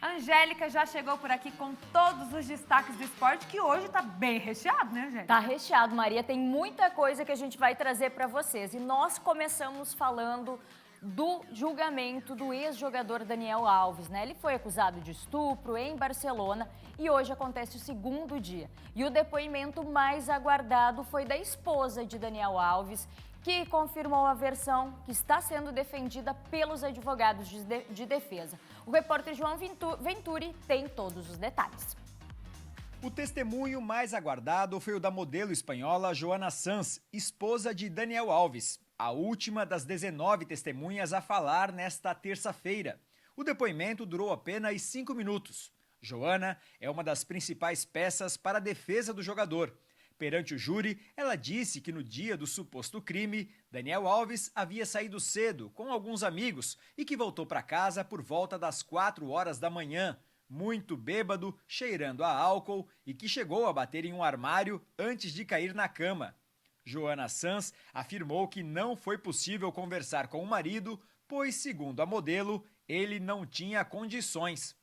A Angélica já chegou por aqui com todos os destaques do esporte, que hoje tá bem recheado, né, Angélica? Tá recheado, Maria. Tem muita coisa que a gente vai trazer para vocês. E nós começamos falando do julgamento do ex-jogador Daniel Alves, né? Ele foi acusado de estupro em Barcelona e hoje acontece o segundo dia. E o depoimento mais aguardado foi da esposa de Daniel Alves, que confirmou a versão que está sendo defendida pelos advogados de defesa. O repórter João Venturi tem todos os detalhes. O testemunho mais aguardado foi o da modelo espanhola Joana Sanz, esposa de Daniel Alves, a última das 19 testemunhas a falar nesta terça-feira. O depoimento durou apenas 5 minutos. Joana é uma das principais peças para a defesa do jogador. Perante o júri, ela disse que no dia do suposto crime, Daniel Alves havia saído cedo com alguns amigos e que voltou para casa por volta das 4 horas da manhã, muito bêbado, cheirando a álcool e que chegou a bater em um armário antes de cair na cama. Joana Sanz afirmou que não foi possível conversar com o marido, pois, segundo a modelo, ele não tinha condições.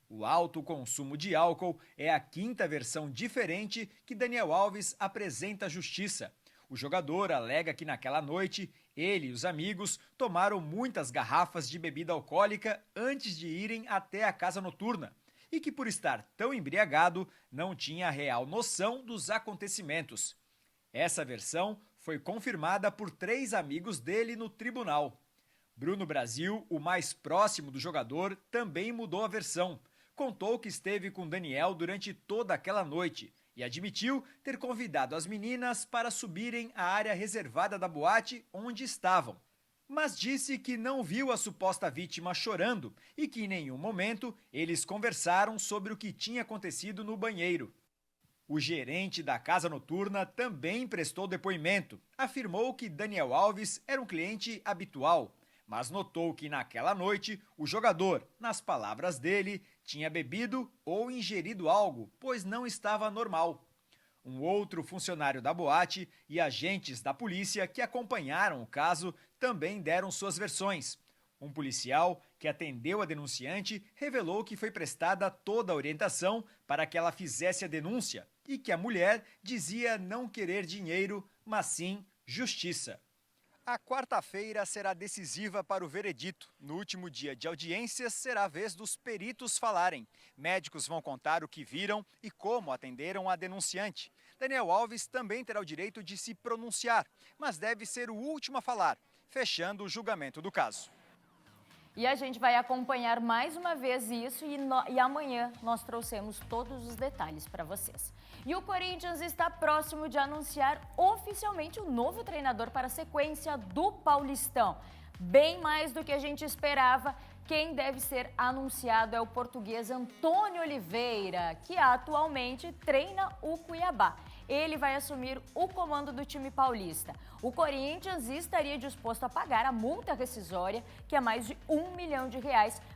O alto consumo de álcool é a quinta versão diferente que Daniel Alves apresenta à justiça. O jogador alega que naquela noite, ele e os amigos tomaram muitas garrafas de bebida alcoólica antes de irem até a casa noturna e que, por estar tão embriagado, não tinha real noção dos acontecimentos. Essa versão foi confirmada por 3 amigos dele no tribunal. Bruno Brasil, o mais próximo do jogador, também mudou a versão. Contou que esteve com Daniel durante toda aquela noite e admitiu ter convidado as meninas para subirem à área reservada da boate onde estavam. Mas disse que não viu a suposta vítima chorando e que em nenhum momento eles conversaram sobre o que tinha acontecido no banheiro. O gerente da casa noturna também prestou depoimento. Afirmou que Daniel Alves era um cliente habitual, mas notou que naquela noite o jogador, nas palavras dele, tinha bebido ou ingerido algo, pois não estava normal. Um outro funcionário da boate e agentes da polícia que acompanharam o caso também deram suas versões. Um policial que atendeu a denunciante revelou que foi prestada toda a orientação para que ela fizesse a denúncia e que a mulher dizia não querer dinheiro, mas sim justiça. A quarta-feira será decisiva para o veredito. No último dia de audiências, será a vez dos peritos falarem. Médicos vão contar o que viram e como atenderam a denunciante. Daniel Alves também terá o direito de se pronunciar, mas deve ser o último a falar, fechando o julgamento do caso. E a gente vai acompanhar mais uma vez isso e amanhã nós trouxemos todos os detalhes para vocês. E o Corinthians está próximo de anunciar oficialmente o novo treinador para a sequência do Paulistão. Bem mais do que a gente esperava, quem deve ser anunciado é o português Antônio Oliveira, que atualmente treina o Cuiabá. Ele vai assumir o comando do time paulista. O Corinthians estaria disposto a pagar a multa rescisória, que é mais de R$1 milhão,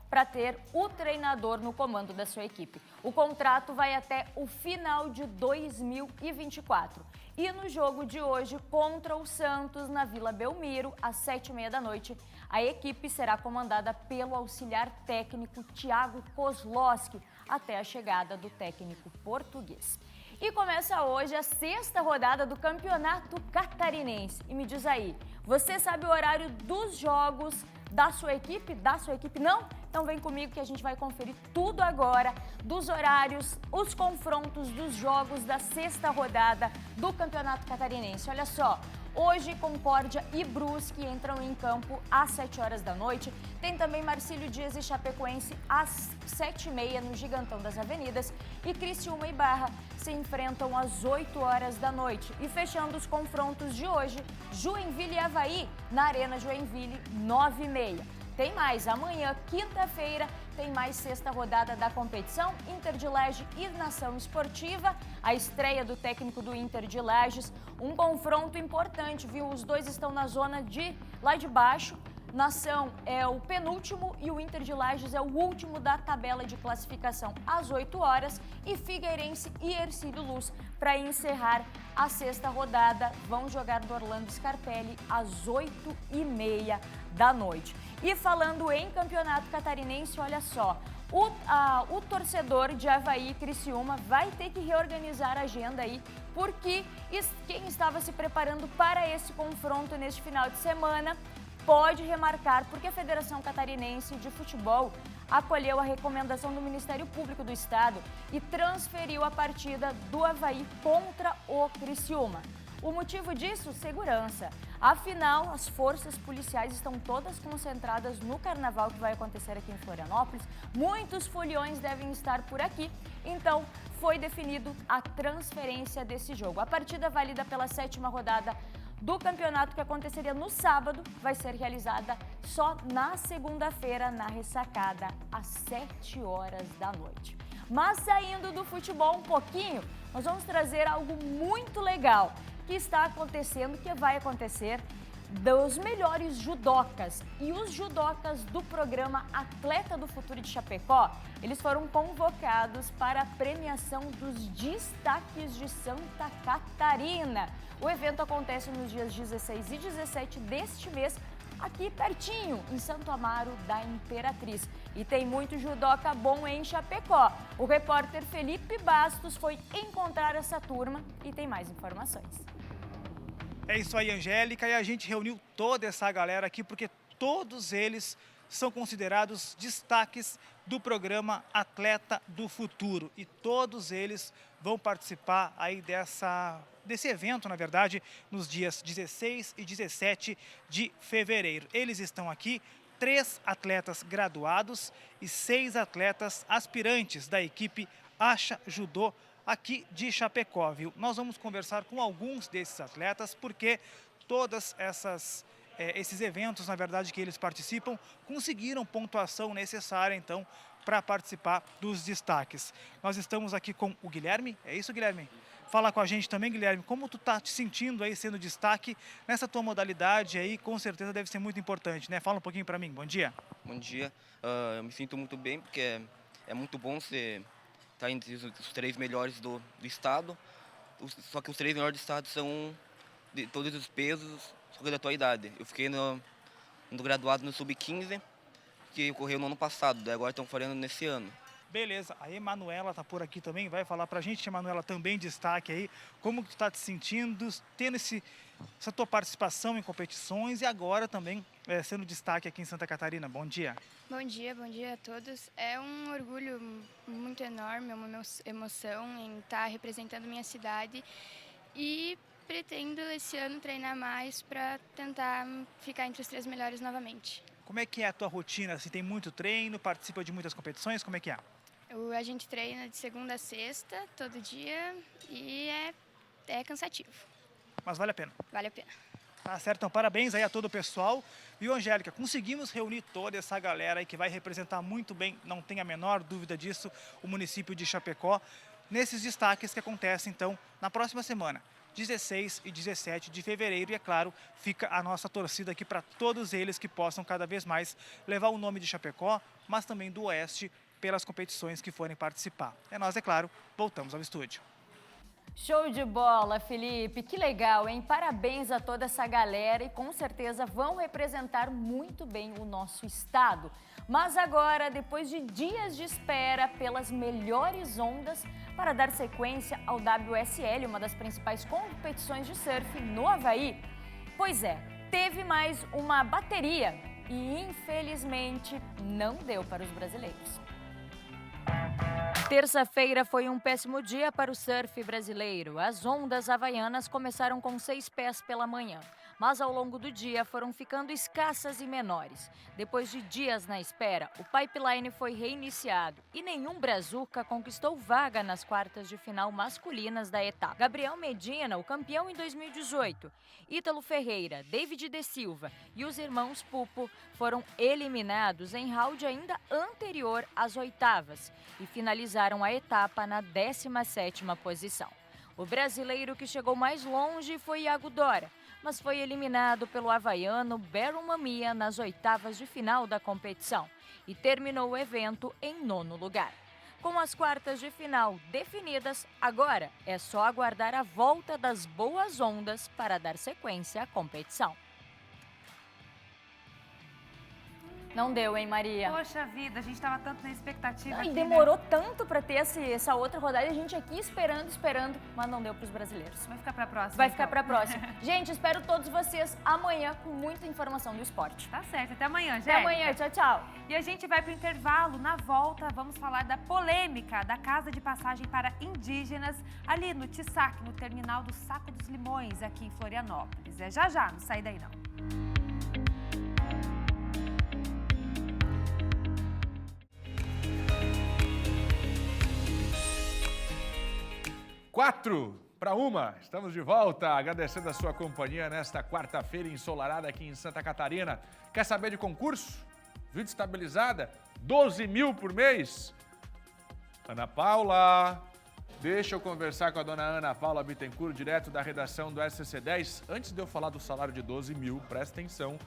para ter o treinador no comando da sua equipe. O contrato vai até o final de 2024. E no jogo de hoje, contra o Santos, na Vila Belmiro, às 7h30, a equipe será comandada pelo auxiliar técnico Thiago Kozlowski, até a chegada do técnico português. E começa hoje a 6ª rodada do Campeonato Catarinense. E me diz aí, você sabe o horário dos jogos da sua equipe? Da sua equipe não? Então vem comigo que a gente vai conferir tudo agora dos horários, os confrontos dos jogos da 6ª rodada do Campeonato Catarinense. Olha só, hoje Concórdia e Brusque entram em campo às 7h. Tem também Marcílio Dias e Chapecoense às 7h30 no Gigantão das Avenidas. E Criciúma e Barra se enfrentam às 8h. E fechando os confrontos de hoje, Joinville e Avaí na Arena Joinville, 9h30. Tem mais, amanhã, quinta-feira, tem mais 6ª rodada da competição, Inter de Lages e Nação Esportiva, a estreia do técnico do Inter de Lages, um confronto importante, viu? Os dois estão na zona de lá de baixo, Nação é o penúltimo e o Inter de Lages é o último da tabela de classificação às 8h, e Figueirense e Hercílio Luz, para encerrar a 6ª rodada, vão jogar do Orlando Scarpelli às 8h30. E falando em Campeonato Catarinense, olha só, o torcedor de Avaí e Criciúma vai ter que reorganizar a agenda aí, porque quem estava se preparando para esse confronto neste final de semana pode remarcar, porque a Federação Catarinense de Futebol acolheu a recomendação do Ministério Público do Estado e transferiu a partida do Avaí contra o Criciúma. O motivo disso? Segurança. Afinal, as forças policiais estão todas concentradas no carnaval que vai acontecer aqui em Florianópolis. Muitos foliões devem estar por aqui, então foi definido a transferência desse jogo. A partida válida pela 7ª rodada do campeonato, que aconteceria no sábado, vai ser realizada só na segunda-feira, na ressacada, às 7h. Mas saindo do futebol um pouquinho, nós vamos trazer algo muito legal que está acontecendo, que vai acontecer, dos melhores judocas. E os judocas do programa Atleta do Futuro de Chapecó, eles foram convocados para a premiação dos destaques de Santa Catarina. O evento acontece nos dias 16 e 17 deste mês, aqui pertinho, em Santo Amaro da Imperatriz. E tem muito judoca bom em Chapecó. O repórter Felipe Bastos foi encontrar essa turma e tem mais informações. É isso aí, Angélica, e a gente reuniu toda essa galera aqui porque todos eles são considerados destaques do programa Atleta do Futuro, e todos eles vão participar aí desse evento, na verdade, nos dias 16 e 17 de fevereiro. Eles estão aqui, 3 atletas graduados e 6 atletas aspirantes da equipe Acha Judô aqui de Chapecó, viu? Nós vamos conversar com alguns desses atletas, porque todas esses eventos, na verdade, que eles participam, conseguiram pontuação necessária, então, para participar dos destaques. Nós estamos aqui com o Guilherme, é isso, Guilherme? Fala com a gente também, Guilherme, como tu tá te sentindo aí sendo destaque nessa tua modalidade aí, com certeza deve ser muito importante, né? Fala um pouquinho para mim, bom dia. Bom dia, eu me sinto muito bem, porque é muito bom você estar entre os 3 melhores do estado, Só que os 3 melhores do estado são de todos os pesos, só que da tua idade. Eu fiquei no graduado no Sub-15, que ocorreu no ano passado, daí agora estão fazendo nesse ano. Beleza, a Emanuela tá por aqui também, vai falar pra gente, Emanuela, também destaque aí, como que tu tá te sentindo, tendo essa tua participação em competições e agora também sendo destaque aqui em Santa Catarina. Bom dia. Bom dia a todos. É um orgulho muito enorme, uma emoção em estar representando minha cidade e pretendo esse ano treinar mais para tentar ficar entre os 3 melhores novamente. Como é que é a tua rotina? Se tem muito treino, participa de muitas competições, como é que é? A gente treina de segunda a sexta, todo dia, e é cansativo. Mas vale a pena. Vale a pena. Tá certo, então parabéns aí a todo o pessoal. Viu, Angélica, conseguimos reunir toda essa galera aí que vai representar muito bem, não tem a menor dúvida disso, o município de Chapecó, nesses destaques que acontecem, então, na próxima semana, 16 e 17 de fevereiro. E, é claro, fica a nossa torcida aqui para todos eles que possam cada vez mais levar o nome de Chapecó, mas também do Oeste, pelas competições que forem participar. Nós, é claro, voltamos ao estúdio. Show de bola, Felipe. Que legal, hein? Parabéns a toda essa galera e com certeza vão representar muito bem o nosso estado. Mas agora, depois de dias de espera pelas melhores ondas para dar sequência ao WSL, uma das principais competições de surf no Havaí, pois é, teve mais uma bateria e infelizmente não deu para os brasileiros. Terça-feira foi um péssimo dia para o surf brasileiro. As ondas havaianas começaram com 6 pés pela manhã, mas ao longo do dia foram ficando escassas e menores. Depois de dias na espera, o pipeline foi reiniciado e nenhum brazuca conquistou vaga nas quartas de final masculinas da etapa. Gabriel Medina, o campeão em 2018, Ítalo Ferreira, David de Silva e os irmãos Pupo foram eliminados em round ainda anterior às oitavas e finalizaram a etapa na 17ª posição. O brasileiro que chegou mais longe foi Iago Dora, mas foi eliminado pelo havaiano Baron Mamiya nas oitavas de final da competição e terminou o evento em 9º lugar. Com as quartas de final definidas, agora é só aguardar a volta das boas ondas para dar sequência à competição. Não deu, hein, Maria? Poxa vida, a gente estava tanto na expectativa. Não, aqui, e demorou né? tanto para ter essa outra rodada, a gente aqui esperando, mas não deu para os brasileiros. Vai ficar para a próxima. Vai ficar para a próxima. Gente, espero todos vocês amanhã com muita informação do esporte. Tá certo, até amanhã, gente. Até amanhã, tchau, tchau. E a gente vai para o intervalo. Na volta, vamos falar da polêmica da casa de passagem para indígenas ali no Tissac, no terminal do Saco dos Limões, aqui em Florianópolis. É já, não sai daí não. 4-1, estamos de volta, agradecendo a sua companhia nesta quarta-feira ensolarada aqui em Santa Catarina. Quer saber de concurso? Vida estabilizada? 12 mil por mês? Ana Paula, deixa eu conversar com a dona Ana Paula Bittencourt, direto da redação do SCC10. Antes de eu falar do salário de 12 mil, presta atenção,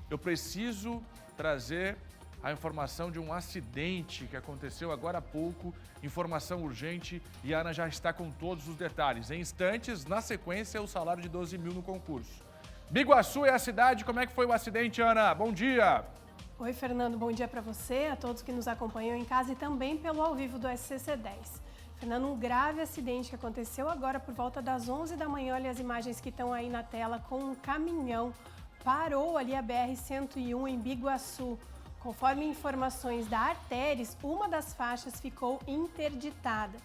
eu preciso trazer a informação de um acidente que aconteceu agora há pouco, informação urgente, e a Ana já está com todos os detalhes. Em instantes, na sequência, o salário de 12 mil no concurso. Biguaçu é a cidade, como é que foi o acidente, Ana? Bom dia! Oi, Fernando, bom dia para você, a todos que nos acompanham em casa e também pelo ao vivo do SCC10. Fernando, um grave acidente que aconteceu agora por volta das 11 da manhã, olha as imagens que estão aí na tela, com um caminhão, parou ali a BR-101 em Biguaçu. Conforme informações da Arteres, uma das faixas ficou interditada.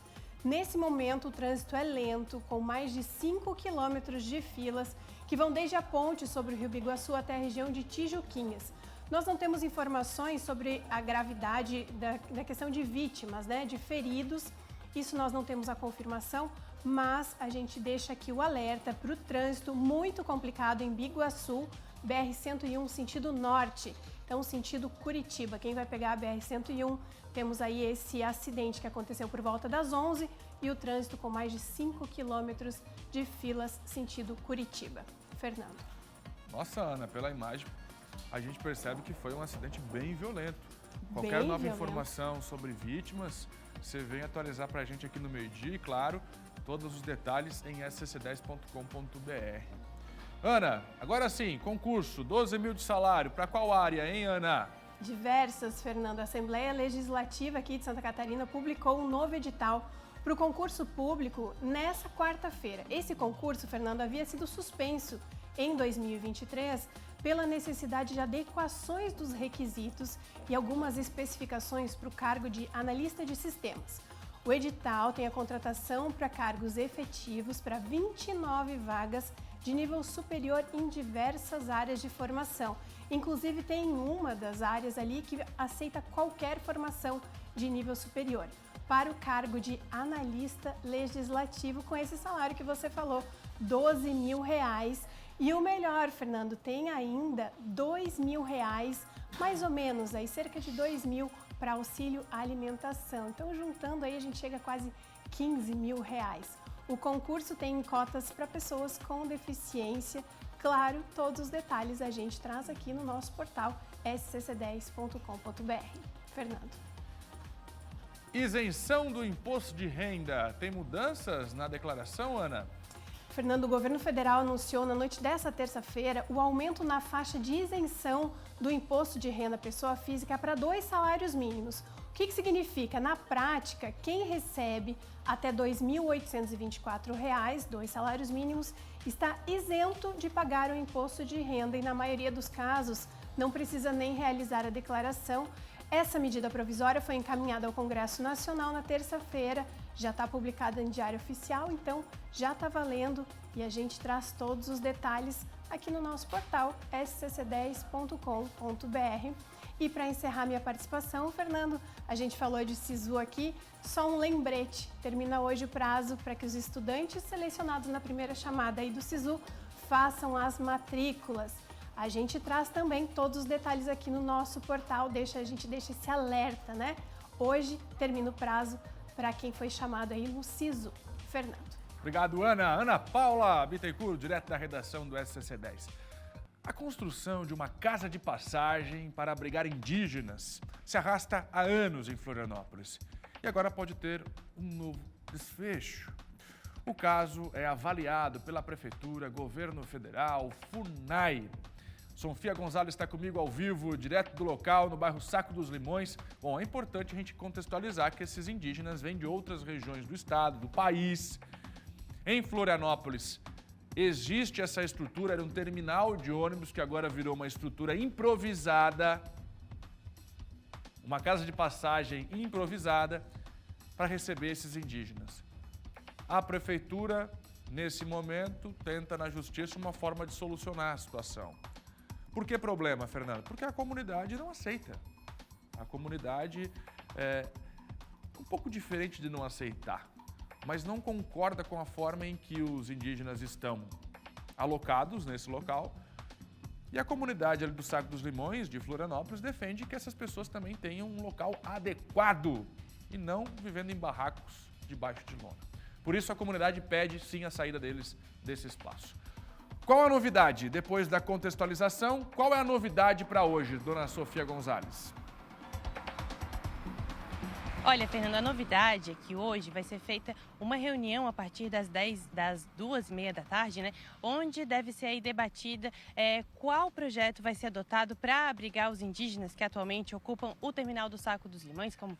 Nesse momento, o trânsito é lento, com mais de 5 quilômetros de filas que vão desde a ponte sobre o Rio Biguaçu até a região de Tijuquinhas. Nós não temos informações sobre a gravidade da questão de vítimas, né, de feridos. Isso nós não temos a confirmação, mas a gente deixa aqui o alerta para o trânsito muito complicado em Biguaçu, BR-101 sentido norte. Então, sentido Curitiba. Quem vai pegar a BR-101, temos aí esse acidente que aconteceu por volta das 11 e o trânsito com mais de 5 quilômetros de filas sentido Curitiba. Fernando. Nossa, Ana, pela imagem, a gente percebe que foi um acidente bem violento. Qualquer nova informação sobre vítimas, você vem atualizar pra gente aqui no meio-dia e, claro, Todos os detalhes em scc10.com.br. Ana, agora sim, concurso, 12 mil de salário. Para qual área, hein, Ana? Diversas, Fernando. A Assembleia Legislativa aqui de Santa Catarina publicou um novo edital para o concurso público nessa quarta-feira. Esse concurso, Fernando, havia sido suspenso em 2023 pela necessidade de adequações dos requisitos e algumas especificações para o cargo de analista de sistemas. O edital tem a contratação para cargos efetivos para 29 vagas de nível superior em diversas áreas de formação. Inclusive tem uma das áreas ali que aceita qualquer formação de nível superior para o cargo de analista legislativo com esse salário que você falou, R$12 mil. E o melhor, Fernando, tem ainda R$2 mil, mais ou menos, aí cerca de R$2 mil para auxílio alimentação. Então, juntando aí, a gente chega a quase R$15 mil. O concurso tem cotas para pessoas com deficiência. Claro, todos os detalhes a gente traz aqui no nosso portal scc10.com.br. Fernando. Isenção do imposto de renda. Tem mudanças na declaração, Ana? Fernando, o governo federal anunciou na noite dessa terça-feira o aumento na faixa de isenção do imposto de renda pessoa física para 2 salários mínimos. O que significa? Na prática, quem recebe até R$ 2.824, 2 salários mínimos, está isento de pagar o imposto de renda e, na maioria dos casos, não precisa nem realizar a declaração. Essa medida provisória foi encaminhada ao Congresso Nacional na terça-feira, já está publicada em Diário Oficial, então já está valendo e a gente traz todos os detalhes aqui no nosso portal scc10.com.br. E para encerrar minha participação, Fernando, a gente falou de SISU aqui, só um lembrete, termina hoje o prazo para que os estudantes selecionados na primeira chamada aí do SISU façam as matrículas. A gente traz também todos os detalhes aqui no nosso portal, a gente deixa esse alerta, né? Hoje termina o prazo para quem foi chamado aí no SISU. Fernando. Obrigado, Ana. Ana Paula Bittencourt, direto da redação do SCC10. A construção de uma casa de passagem para abrigar indígenas se arrasta há anos em Florianópolis e agora pode ter um novo desfecho. O caso é avaliado pela Prefeitura, Governo Federal, FUNAI. Sofia Gonzalez está comigo ao vivo, direto do local, no bairro Saco dos Limões. Bom, é importante a gente contextualizar que esses indígenas vêm de outras regiões do estado, do país. Em Florianópolis, existe essa estrutura, era um terminal de ônibus que agora virou uma estrutura improvisada, uma casa de passagem improvisada para receber esses indígenas. A Prefeitura, nesse momento, tenta na Justiça uma forma de solucionar a situação. Por que problema, Fernando? Porque a comunidade não aceita. A comunidade é um pouco diferente de não aceitar, mas não concorda com a forma em que os indígenas estão alocados nesse local. E a comunidade ali do Saco dos Limões, de Florianópolis, defende que essas pessoas também tenham um local adequado e não vivendo em barracos debaixo de lona. Por isso, a comunidade pede, sim, a saída deles desse espaço. Qual a novidade? Depois da contextualização, qual é a novidade para hoje, dona Sofia Gonzalez? Olha, Fernando, a novidade é que hoje vai ser feita uma reunião a partir das 2h30 da tarde, né? Onde deve ser aí debatida qual projeto vai ser adotado para abrigar os indígenas que atualmente ocupam o terminal do Saco dos Limões, como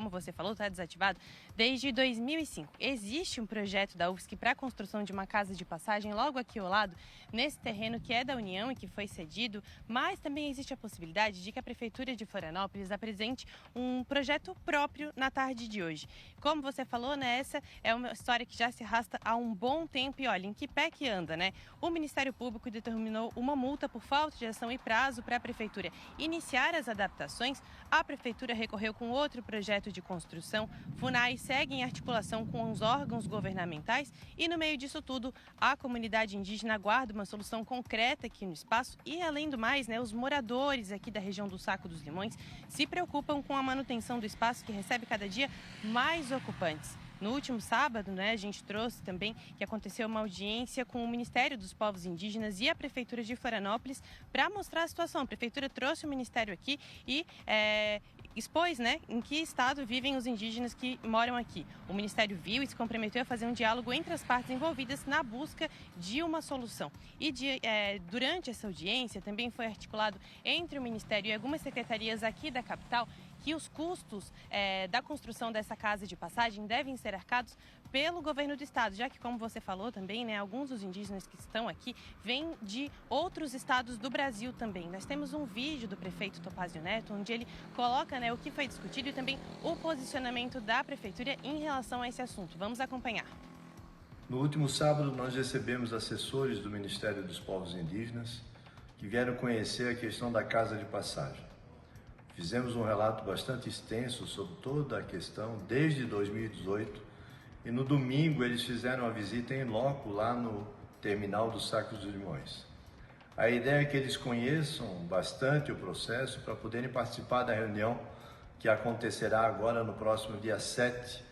você falou, está desativado desde 2005. Existe um projeto da UFSC para a construção de uma casa de passagem logo aqui ao lado, nesse terreno que é da União e que foi cedido, mas também existe a possibilidade de que a Prefeitura de Florianópolis apresente um projeto próprio na tarde de hoje. Como você falou, né, essa é uma história que já se arrasta há um bom tempo e olha, em que pé que anda, né? O Ministério Público determinou uma multa por falta de ação e prazo para a Prefeitura iniciar as adaptações. A Prefeitura recorreu com outro projeto de construção. FUNAI segue em articulação com os órgãos governamentais e no meio disso tudo, a comunidade indígena aguarda uma solução concreta aqui no espaço e além do mais, né, os moradores aqui da região do Saco dos Limões se preocupam com a manutenção do espaço que recebe cada dia mais ocupantes. No último sábado, né, a gente trouxe também que aconteceu uma audiência com o Ministério dos Povos Indígenas e a Prefeitura de Florianópolis para mostrar a situação. A Prefeitura trouxe o Ministério aqui e expôs, né, em que estado vivem os indígenas que moram aqui. O Ministério viu e se comprometeu a fazer um diálogo entre as partes envolvidas na busca de uma solução. E durante essa audiência também foi articulado entre o Ministério e algumas secretarias aqui da capital que os custos da construção dessa casa de passagem devem ser arcados pelo governo do estado, já que, como você falou também, né, alguns dos indígenas que estão aqui vêm de outros estados do Brasil também. Nós temos um vídeo do prefeito Topázio Neto, onde ele coloca, né, o que foi discutido e também o posicionamento da prefeitura em relação a esse assunto. Vamos acompanhar. No último sábado, nós recebemos assessores do Ministério dos Povos Indígenas que vieram conhecer a questão da casa de passagem. Fizemos um relato bastante extenso sobre toda a questão desde 2018 e no domingo eles fizeram a visita em loco lá no terminal do Sacos dos Limões. A ideia é que eles conheçam bastante o processo para poderem participar da reunião que acontecerá agora no próximo dia 7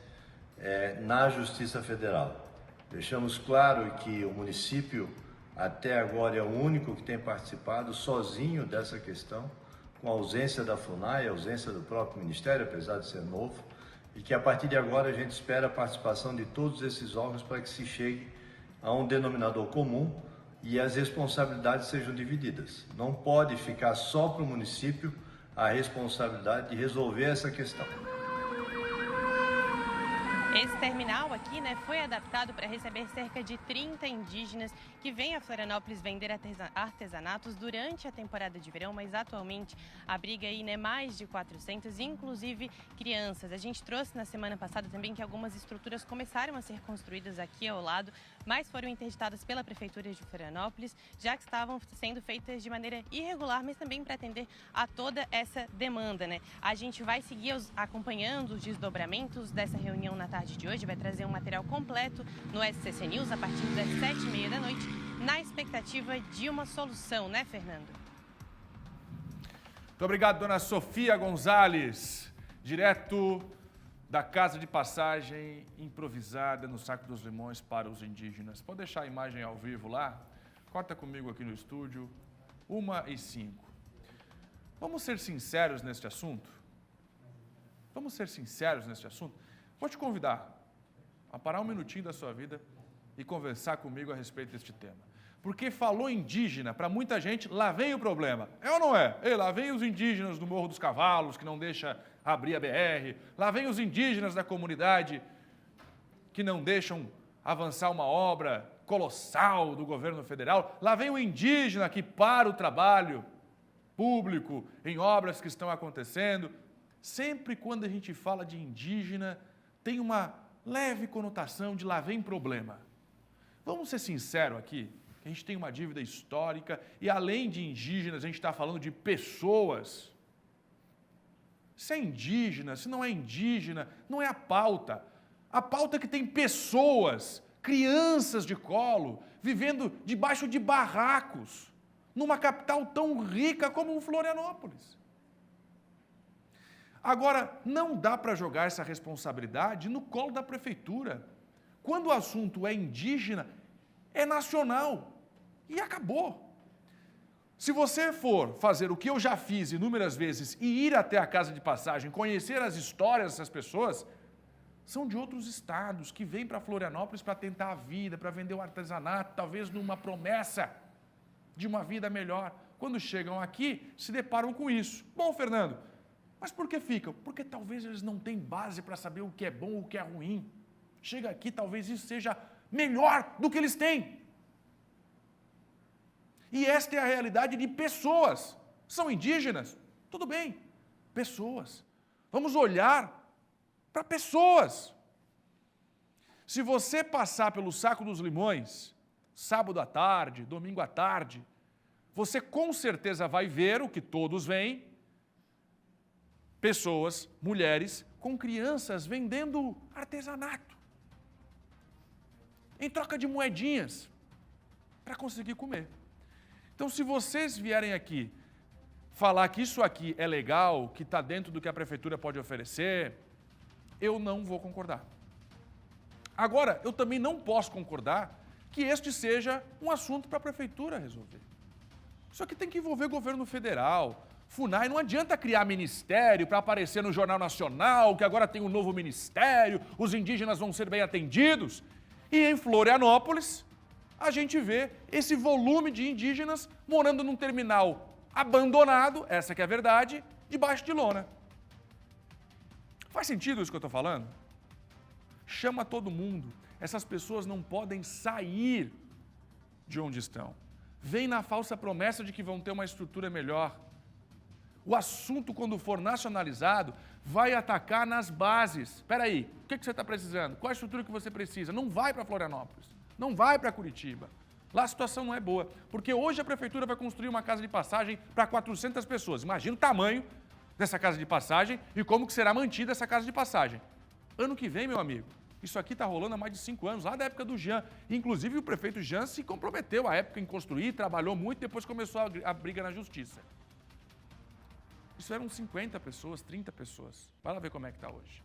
na Justiça Federal. Deixamos claro que o município até agora é o único que tem participado sozinho dessa questão, com a ausência da FUNAI, a ausência do próprio Ministério, apesar de ser novo, e que a partir de agora a gente espera a participação de todos esses órgãos para que se chegue a um denominador comum e as responsabilidades sejam divididas. Não pode ficar só para o município a responsabilidade de resolver essa questão. Esse terminal aqui, né, foi adaptado para receber cerca de 30 indígenas que vêm a Florianópolis vender artesanatos durante a temporada de verão, mas atualmente abriga aí, né, mais de 400, inclusive crianças. A gente trouxe na semana passada também que algumas estruturas começaram a ser construídas aqui ao lado, mas foram interditadas pela Prefeitura de Florianópolis, já que estavam sendo feitas de maneira irregular, mas também para atender a toda essa demanda, né? A gente vai seguir acompanhando os desdobramentos dessa reunião na tarde de hoje, vai trazer um material completo no SCC News a partir das 7h30 da noite, na expectativa de uma solução, né, Fernando? Muito obrigado, dona Sofia Gonzalez, direto da casa de passagem improvisada no Saco dos Limões para os indígenas. Pode deixar a imagem ao vivo lá? Corta comigo aqui no estúdio, 1h05. Vamos ser sinceros neste assunto? Vamos ser sinceros neste assunto? Vou te convidar a parar um minutinho da sua vida e conversar comigo a respeito deste tema. Porque falou indígena, para muita gente, lá vem o problema. É ou não é? Lá vem os indígenas do Morro dos Cavalos, que não deixa abrir a BR. Lá vem os indígenas da comunidade, que não deixam avançar uma obra colossal do governo federal. Lá vem o indígena que para o trabalho público em obras que estão acontecendo. Sempre quando a gente fala de indígena, tem uma leve conotação de lá vem problema. Vamos ser sinceros aqui, a gente tem uma dívida histórica e além de indígenas, a gente está falando de pessoas. Se é indígena, se não é indígena, não é a pauta. A pauta é que tem pessoas, crianças de colo, vivendo debaixo de barracos, numa capital tão rica como Florianópolis. Agora, não dá para jogar essa responsabilidade no colo da prefeitura. Quando o assunto é indígena, é nacional. E acabou. Se você for fazer o que eu já fiz inúmeras vezes e ir até a casa de passagem, conhecer as histórias dessas pessoas, são de outros estados que vêm para Florianópolis para tentar a vida, para vender o artesanato, talvez numa promessa de uma vida melhor. Quando chegam aqui, se deparam com isso. Bom, Fernando, mas por que ficam? Porque talvez eles não têm base para saber o que é bom ou o que é ruim. Chega aqui, talvez isso seja melhor do que eles têm. E esta é a realidade de pessoas. São indígenas? Tudo bem, pessoas. Vamos olhar para pessoas. Se você passar pelo Saco dos Limões, sábado à tarde, domingo à tarde, você com certeza vai ver o que todos veem, pessoas, mulheres, com crianças vendendo artesanato, em troca de moedinhas, para conseguir comer. Então, se vocês vierem aqui falar que isso aqui é legal, que está dentro do que a prefeitura pode oferecer, eu não vou concordar. Agora, eu também não posso concordar que este seja um assunto para a prefeitura resolver. Isso aqui tem que envolver governo federal, FUNAI. Não adianta criar ministério para aparecer no Jornal Nacional, que agora tem um novo ministério, os indígenas vão ser bem atendidos. E em Florianópolis, a gente vê esse volume de indígenas morando num terminal abandonado, essa que é a verdade, debaixo de lona. Faz sentido isso que eu estou falando? Chama todo mundo. Essas pessoas não podem sair de onde estão. Vem na falsa promessa de que vão ter uma estrutura melhor. O assunto, quando for nacionalizado, vai atacar nas bases. Espera aí, o que você está precisando? Qual a estrutura que você precisa? Não vai para Florianópolis, não vai para Curitiba. Lá a situação não é boa, porque hoje a prefeitura vai construir uma casa de passagem para 400 pessoas. Imagina o tamanho dessa casa de passagem e como que será mantida essa casa de passagem. Ano que vem, meu amigo, isso aqui está rolando há mais de 5 anos, lá da época do Jean. Inclusive, o prefeito Jean se comprometeu à época em construir, trabalhou muito, depois começou a briga na justiça. Isso eram 50 pessoas, 30 pessoas. Vai lá ver como é que está hoje.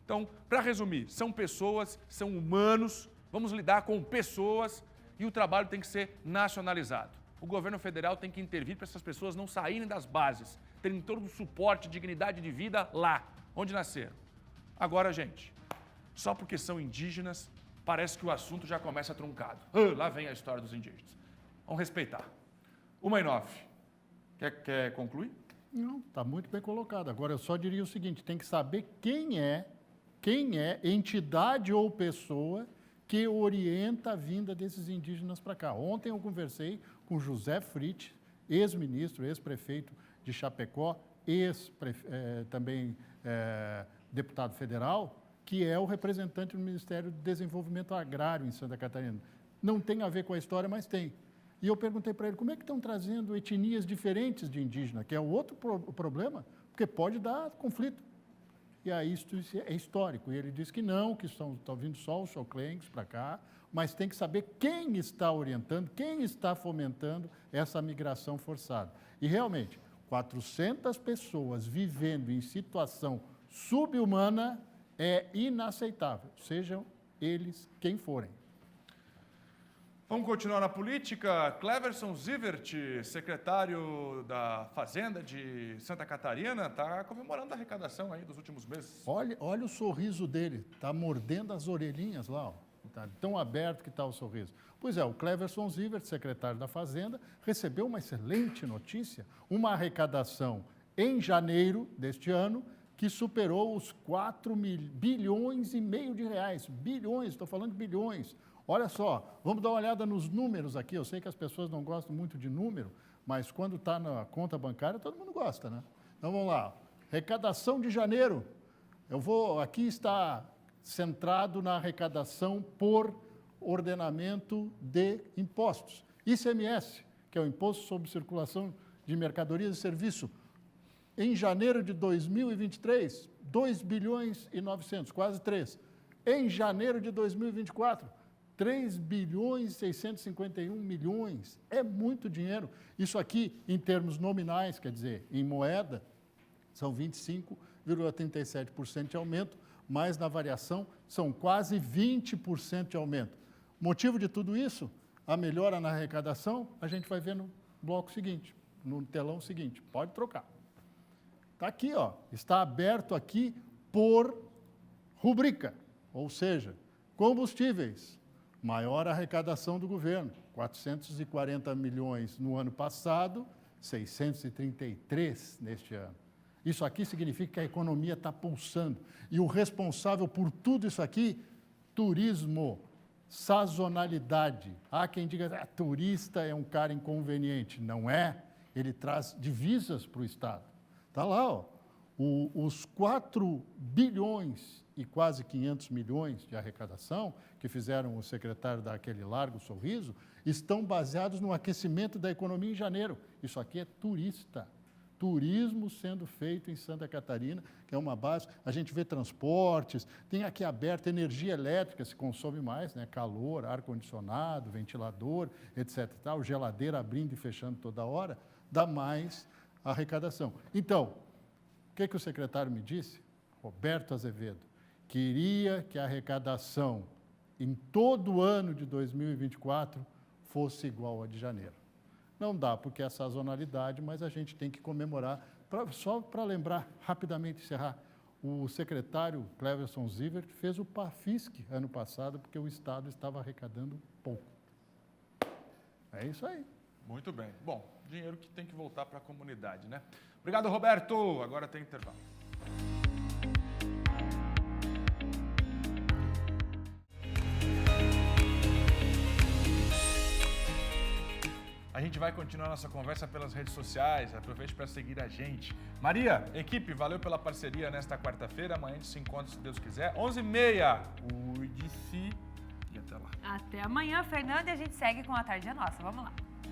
Então, para resumir, são pessoas, são humanos, vamos lidar com pessoas e o trabalho tem que ser nacionalizado. O governo federal tem que intervir para essas pessoas não saírem das bases, terem todo o suporte, dignidade de vida lá, onde nasceram. Agora, gente, só porque são indígenas, parece que o assunto já começa truncado. Lá vem a história dos indígenas. Vamos respeitar. 1:09. Quer concluir? Não, está muito bem colocado. Agora, eu só diria o seguinte, tem que saber quem é entidade ou pessoa que orienta a vinda desses indígenas para cá. Ontem eu conversei com José Fritz, ex-ministro, ex-prefeito de Chapecó, também deputado federal, que é o representante do Ministério do Desenvolvimento Agrário em Santa Catarina. Não tem a ver com a história, mas tem. E eu perguntei para ele, como é que estão trazendo etnias diferentes de indígena, que é o outro problema, porque pode dar conflito. E aí isso é histórico. E ele disse que não, que estão vindo só os xoclengues para cá, mas tem que saber quem está orientando, quem está fomentando essa migração forçada. E realmente, 400 pessoas vivendo em situação subhumana é inaceitável, sejam eles quem forem. Vamos continuar na política. Cleverson Zivert, secretário da Fazenda de Santa Catarina, está comemorando a arrecadação aí dos últimos meses. Olha o sorriso dele, está mordendo as orelhinhas lá, ó. Tá tão aberto que está o sorriso. Pois é, o Cleverson Zivert, secretário da Fazenda, recebeu uma excelente notícia, uma arrecadação em janeiro deste ano, que superou os 4,5 bilhões de reais. Bilhões, estou falando de bilhões. Olha só, vamos dar uma olhada nos números aqui. Eu sei que as pessoas não gostam muito de número, mas quando está na conta bancária, todo mundo gosta, né? Então vamos lá. Arrecadação de janeiro. Aqui está centrado na arrecadação por ordenamento de impostos. ICMS, que é o Imposto sobre Circulação de Mercadorias e Serviços. Em janeiro de 2023, 2 bilhões e 900, quase 3. Em janeiro de 2024, 3 bilhões e 651 milhões. É muito dinheiro. Isso aqui, em termos nominais, quer dizer, em moeda, são 25,37% de aumento, mas na variação são quase 20% de aumento. Motivo de tudo isso? A melhora na arrecadação, a gente vai ver no bloco seguinte, no telão seguinte. Pode trocar. Está aqui, ó, está aberto aqui por rubrica, ou seja, combustíveis, maior arrecadação do governo, 440 milhões no ano passado, 633 neste ano. Isso aqui significa que a economia está pulsando. E o responsável por tudo isso aqui, turismo, sazonalidade. Há quem diga, turista é um cara inconveniente. Não é, ele traz divisas para o Estado. Está lá, ó, os 4 bilhões e quase 500 milhões de arrecadação que fizeram o secretário dar aquele largo sorriso, estão baseados no aquecimento da economia em janeiro. Isso aqui é turista. Turismo sendo feito em Santa Catarina, que é uma base. A gente vê transportes, tem aqui aberto energia elétrica, se consome mais, né? Calor, ar-condicionado, ventilador, etc. Tal, geladeira abrindo e fechando toda hora, dá mais arrecadação. Então, o que o secretário me disse? Roberto Azevedo, queria que a arrecadação em todo o ano de 2024 fosse igual a de janeiro. Não dá, porque é sazonalidade, mas a gente tem que comemorar. Só para lembrar, rapidamente encerrar, o secretário Cleverson Zivert fez o PAFISC ano passado, porque o Estado estava arrecadando pouco. É isso aí. Muito bem. Bom, dinheiro que tem que voltar para a comunidade, né? Obrigado, Roberto. Agora tem intervalo. A gente vai continuar nossa conversa pelas redes sociais. Aproveite para seguir a gente. Maria, equipe, valeu pela parceria nesta quarta-feira. Amanhã a gente se encontra, se Deus quiser. 11h30. Cuide-se e até lá. Até amanhã, Fernando, e a gente segue com A Tarde é Nossa. Vamos lá.